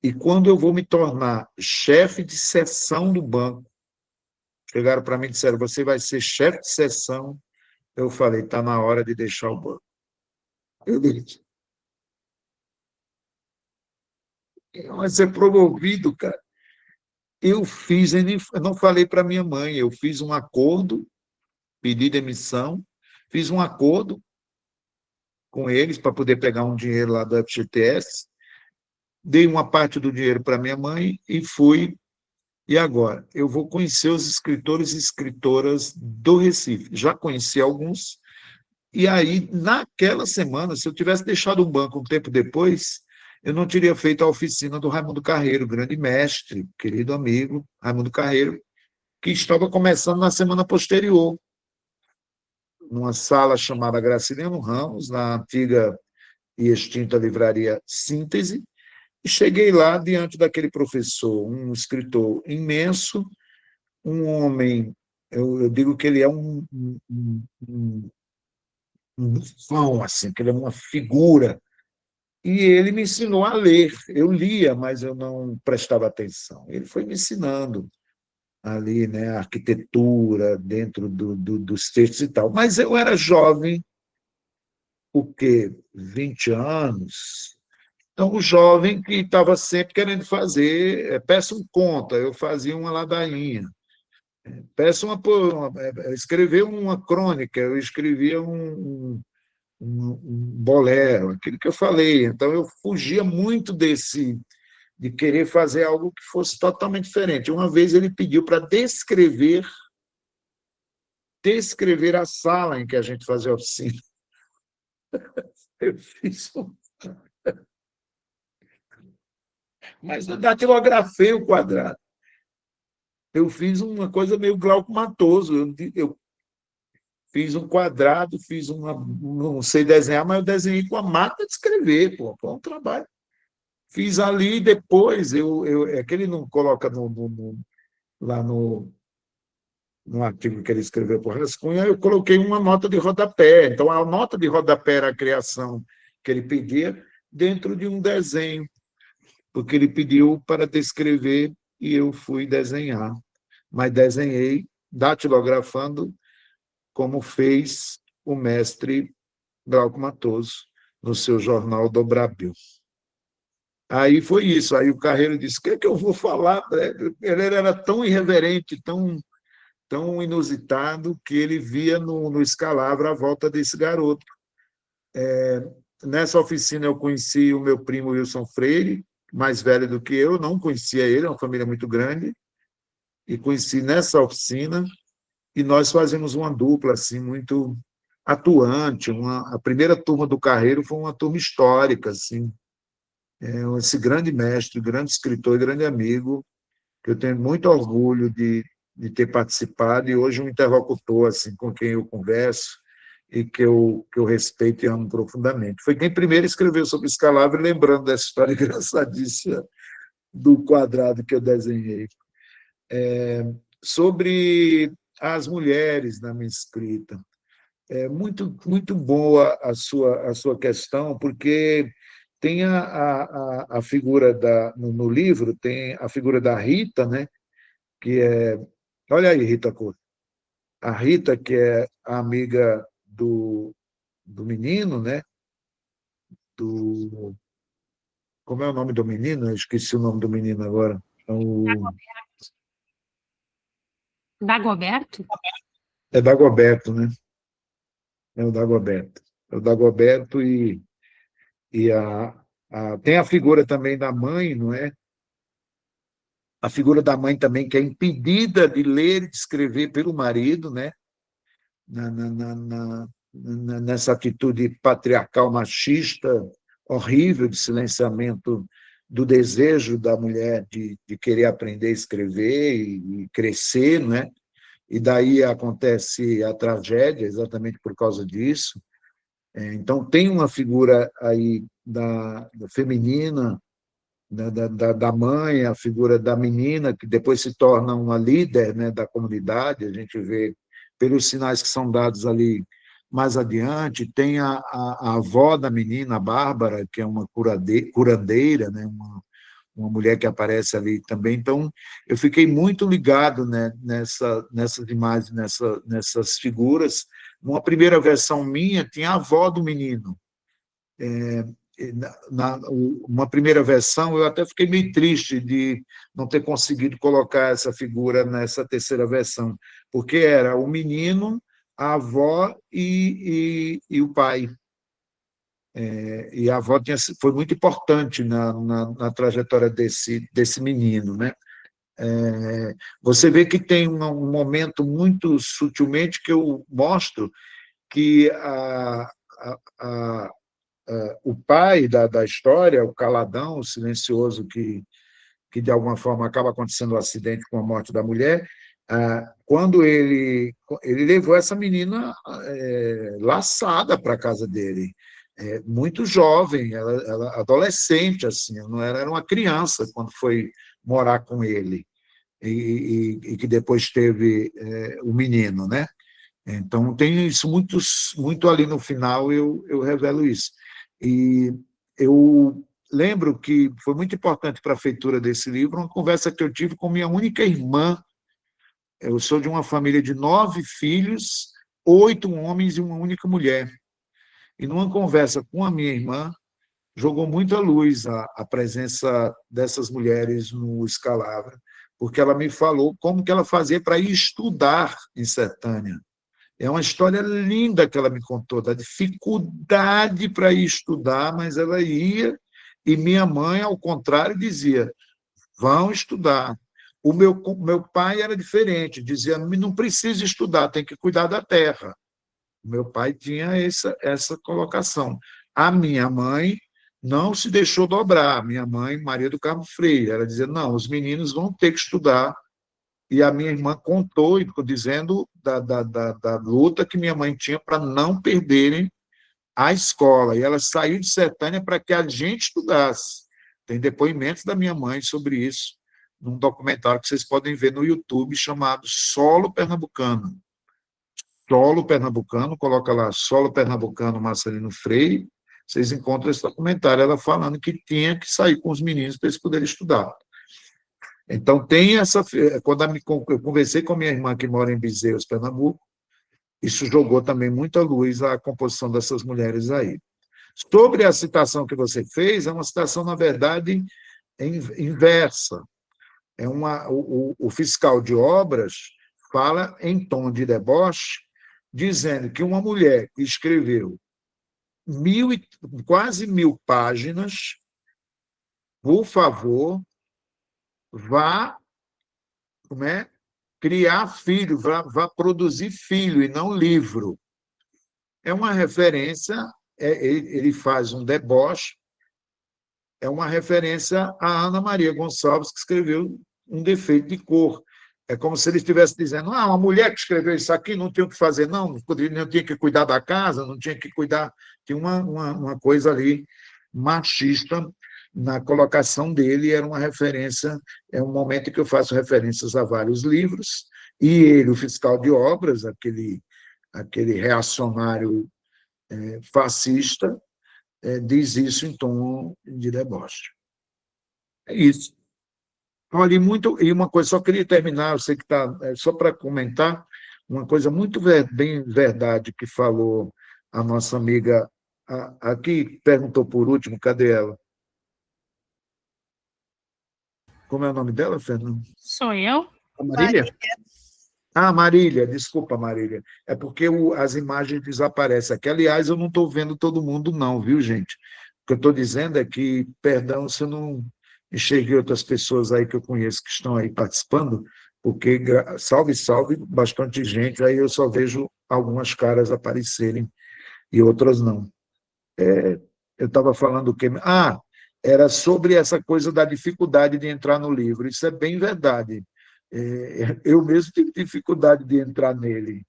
e quando eu vou me tornar chefe de seção do banco, chegaram para mim e disseram, você vai ser chefe de seção, eu falei, está na hora de deixar o banco. Eu disse, vai ser promovido, cara. Eu não falei para minha mãe, eu fiz um acordo, pedi demissão, fiz um acordo com eles para poder pegar um dinheiro lá do FGTS, dei uma parte do dinheiro para minha mãe e fui. E agora? Eu vou conhecer os escritores e escritoras do Recife. Já conheci alguns, e aí, naquela semana, se eu tivesse deixado o banco um tempo depois, eu não teria feito a oficina do Raimundo Carreiro, grande mestre, querido amigo, Raimundo Carreiro, que estava começando na semana posterior, numa sala chamada Graciliano Ramos, na antiga e extinta livraria Síntese, e cheguei lá diante daquele professor, um escritor imenso, um homem, eu digo que ele é um bufão, assim, que ele é uma figura, e ele me ensinou a ler. Eu lia, mas eu não prestava atenção. Ele foi me ensinando ali, né, a arquitetura dentro dos textos e tal. Mas eu era jovem, o quê? 20 anos. Então, o jovem que estava sempre querendo fazer, peça um conta, eu fazia uma ladainha. Peça escrever uma crônica, eu escrevia um bolero, aquilo que eu falei. Então, eu fugia muito de querer fazer algo que fosse totalmente diferente. Uma vez ele pediu para descrever a sala em que a gente fazia a oficina. Eu fiz mas eu datilografei o quadrado. Eu fiz uma coisa meio Glauco Matoso. Eu fiz um quadrado, não sei desenhar, mas eu desenhei com a máquina de escrever, pô, foi um trabalho. Fiz ali, depois, é que ele não coloca lá no artigo que ele escreveu por Rascunha, eu coloquei uma nota de rodapé. Então, a nota de rodapé era a criação que ele pedia dentro de um desenho, porque ele pediu para descrever e eu fui desenhar. Mas desenhei datilografando como fez o mestre Glauco Matoso no seu jornal Dobrabil. Aí foi isso. Aí o Carreiro disse, o que é que eu vou falar? Ele era tão irreverente, tão inusitado, que ele via no Escalabra a volta desse garoto. Nessa oficina eu conheci o meu primo Wilson Freire, mais velho do que eu, não conhecia ele, é uma família muito grande, e conheci nessa oficina, e nós fazemos uma dupla assim, muito atuante. A primeira turma do Carreiro foi uma turma histórica, assim. Esse grande mestre, grande escritor e grande amigo, que eu tenho muito orgulho de ter participado, e hoje um interlocutor assim, com quem eu converso e que eu respeito e amo profundamente. Foi quem primeiro escreveu sobre Escalabra, lembrando dessa história engraçadíssima do quadrado que eu desenhei. Sobre as mulheres na minha escrita. É muito boa a sua questão, porque tem a figura no livro, tem a figura da Rita, né? Que é... Olha aí, Rita Couto. A Rita, que é a amiga do menino, né? Como é o nome do menino? Eu esqueci o nome do menino agora. Dagoberto? É Dagoberto, né? É o Dagoberto. É o Dagoberto e tem a figura também da mãe, não é? A figura da mãe também, que é impedida de ler e de escrever pelo marido, né? Nessa atitude patriarcal machista horrível de silenciamento do desejo da mulher de querer aprender a escrever e crescer, né? E daí acontece a tragédia, exatamente por causa disso. Então, tem uma figura aí da feminina, da mãe, a figura da menina, que depois se torna uma líder, né, da comunidade, a gente vê pelos sinais que são dados ali mais adiante. Tem a avó da menina, a Bárbara, que é uma curandeira, né, uma mulher que aparece ali também. Então, eu fiquei muito ligado, né, nessas imagens, nessas figuras. Numa primeira versão minha, tinha a avó do menino. Uma primeira versão, eu até fiquei meio triste de não ter conseguido colocar essa figura nessa terceira versão, porque era o menino, a avó e o pai. E a avó foi muito importante na trajetória desse menino, né? Você vê que tem um momento muito sutilmente que eu mostro que o pai da história, o caladão, o silencioso, que de alguma forma acaba acontecendo um acidente com a morte da mulher, quando ele levou essa menina laçada para a casa dele, muito jovem, ela adolescente, assim, não era uma criança quando foi morar com ele, e que depois teve o menino, né? Então, tem isso muito ali no final, eu revelo isso. E eu lembro que foi muito importante para a feitura desse livro uma conversa que eu tive com minha única irmã. Eu sou de uma família de 9 filhos, 8 homens e uma única mulher. E numa conversa com a minha irmã, jogou muita luz a presença dessas mulheres no Escalavra, porque ela me falou como que ela fazia para ir estudar em Sertânia. É uma história linda que ela me contou, da dificuldade para ir estudar, mas ela ia, e minha mãe, ao contrário, dizia, vão estudar. O meu pai era diferente, dizia, não precisa estudar, tem que cuidar da terra. O meu pai tinha essa colocação. A minha mãe não se deixou dobrar, minha mãe, Maria do Carmo Freire, ela dizia, não, os meninos vão ter que estudar. E a minha irmã contou, dizendo da luta que minha mãe tinha para não perderem a escola. E ela saiu de Sertânia para que a gente estudasse. Tem depoimentos da minha mãe sobre isso, num documentário que vocês podem ver no YouTube, chamado Solo Pernambucano. Solo Pernambucano, coloca lá, Solo Pernambucano Marcelino Freire, vocês encontram esse documentário, ela falando que tinha que sair com os meninos para eles poderem estudar. Então, tem essa... Quando eu conversei com a minha irmã, que mora em Bezerros, Pernambuco, isso jogou também muita luz à composição dessas mulheres aí. Sobre a citação que você fez, é uma citação, na verdade, inversa. O fiscal de obras fala em tom de deboche, dizendo que uma mulher que escreveu quase 1000 páginas, por favor, vá criar filho, vá produzir filho e não livro. É uma referência, ele faz um deboche, é uma referência a Ana Maria Gonçalves, que escreveu Um Defeito de Cor. É como se ele estivesse dizendo, uma mulher que escreveu isso aqui não tinha o que fazer, não tinha que cuidar da casa, não tinha que cuidar... Tinha uma coisa ali machista na colocação dele, era uma referência, é um momento que eu faço referências a vários livros, e ele, o fiscal de obras, aquele reacionário fascista, diz isso em tom de deboche. É isso. Olha, e uma coisa, só queria terminar, eu sei que está, só para comentar, uma coisa muito bem verdade que falou a nossa amiga aqui, perguntou por último, cadê ela? Como é o nome dela, Fernando? Sou eu? A Marília? Marília, desculpa, Marília. É porque as imagens desaparecem aqui. Aliás, eu não estou vendo todo mundo, não, viu, gente? O que eu estou dizendo é que, perdão se eu não enxerguei outras pessoas aí que eu conheço que estão aí participando, porque, salve, bastante gente, aí eu só vejo algumas caras aparecerem e outras não. Eu estava falando o quê? era sobre essa coisa da dificuldade de entrar no livro. Isso é bem verdade. Eu mesmo tive dificuldade de entrar nele.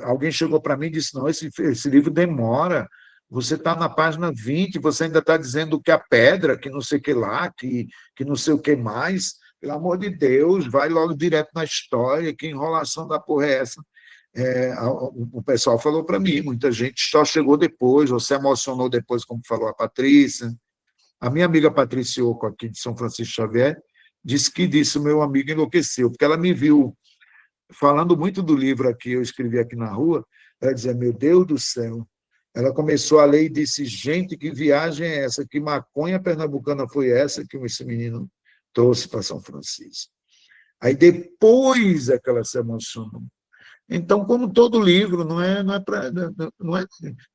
Alguém chegou para mim e disse, não, esse livro demora, você está na página 20, você ainda está dizendo que a pedra, que não sei o que lá, que não sei o que mais, pelo amor de Deus, vai logo direto na história, que enrolação da porra é essa? O pessoal falou para mim, muita gente só chegou depois, ou se emocionou depois, como falou a Patrícia. A minha amiga Patrícia Oco, aqui de São Francisco Xavier, disse que disso meu amigo enlouqueceu, porque ela me viu falando muito do livro aqui, eu escrevi aqui na rua, ela dizia, meu Deus do céu. Ela começou a ler e disse, gente, que viagem é essa? Que maconha pernambucana foi essa que esse menino trouxe para São Francisco? Aí depois é que ela se emocionou. Então, como todo livro, não é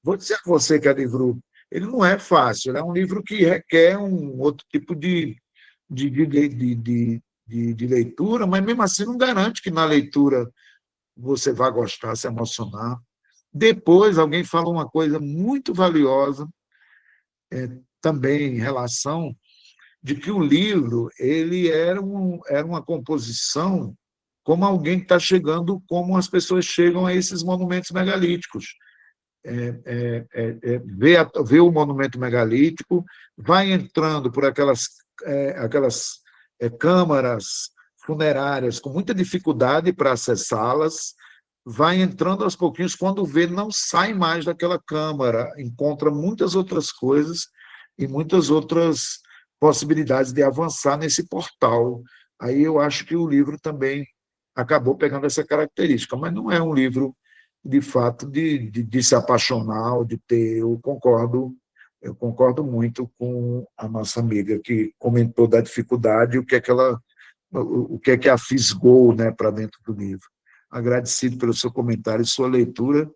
vou dizer a você que é livro, ele não é fácil, é um livro que requer um outro tipo de leitura, mas mesmo assim não garante que na leitura você vá gostar, se emocionar. Depois, alguém falou uma coisa muito valiosa, também em relação de que o livro ele era uma composição como alguém que está chegando, como as pessoas chegam a esses monumentos megalíticos. Vê o monumento megalítico, vai entrando por aquelas câmaras funerárias com muita dificuldade para acessá-las, vai entrando aos pouquinhos, quando vê, não sai mais daquela câmara, encontra muitas outras coisas e muitas outras possibilidades de avançar nesse portal. Aí eu acho que o livro também acabou pegando essa característica, mas não é um livro, de fato, de se apaixonar ou de ter... Eu concordo muito com a nossa amiga que comentou da dificuldade, o que é que a fisgou, né, para dentro do livro. Agradecido pelo seu comentário e sua leitura,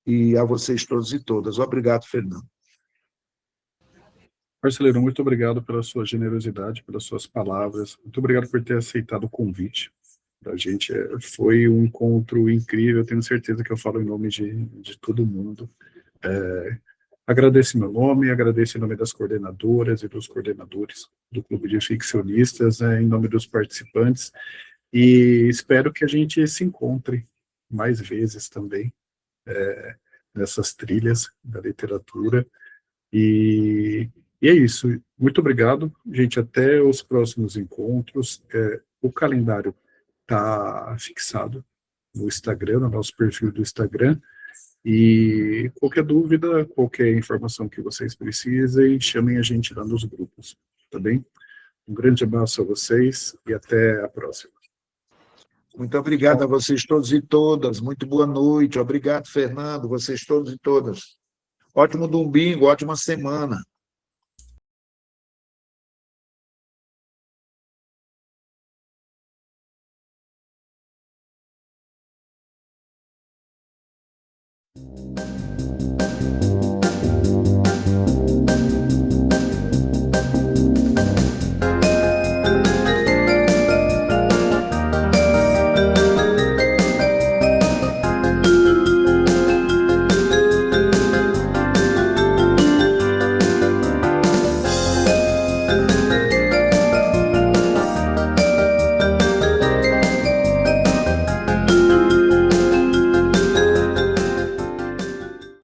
e a vocês todos e todas. Obrigado, Fernando. Marcelino, muito obrigado pela sua generosidade, pelas suas palavras. Muito obrigado por ter aceitado o convite. Para a gente foi um encontro incrível, eu tenho certeza que eu falo em nome de todo mundo. Agradeço em meu nome, agradeço em nome das coordenadoras e dos coordenadores do Clube de Ficcionistas, em nome dos participantes, e espero que a gente se encontre mais vezes também nessas trilhas da literatura, e é isso. Muito obrigado, gente, até os próximos encontros. O calendário está fixado no Instagram, no nosso perfil do Instagram, e qualquer dúvida, qualquer informação que vocês precisem, chamem a gente lá nos grupos, tá bem? Um grande abraço a vocês e até a próxima. Muito obrigado a vocês todos e todas, muito boa noite, obrigado, Fernando, vocês todos e todas. Ótimo domingo, ótima semana.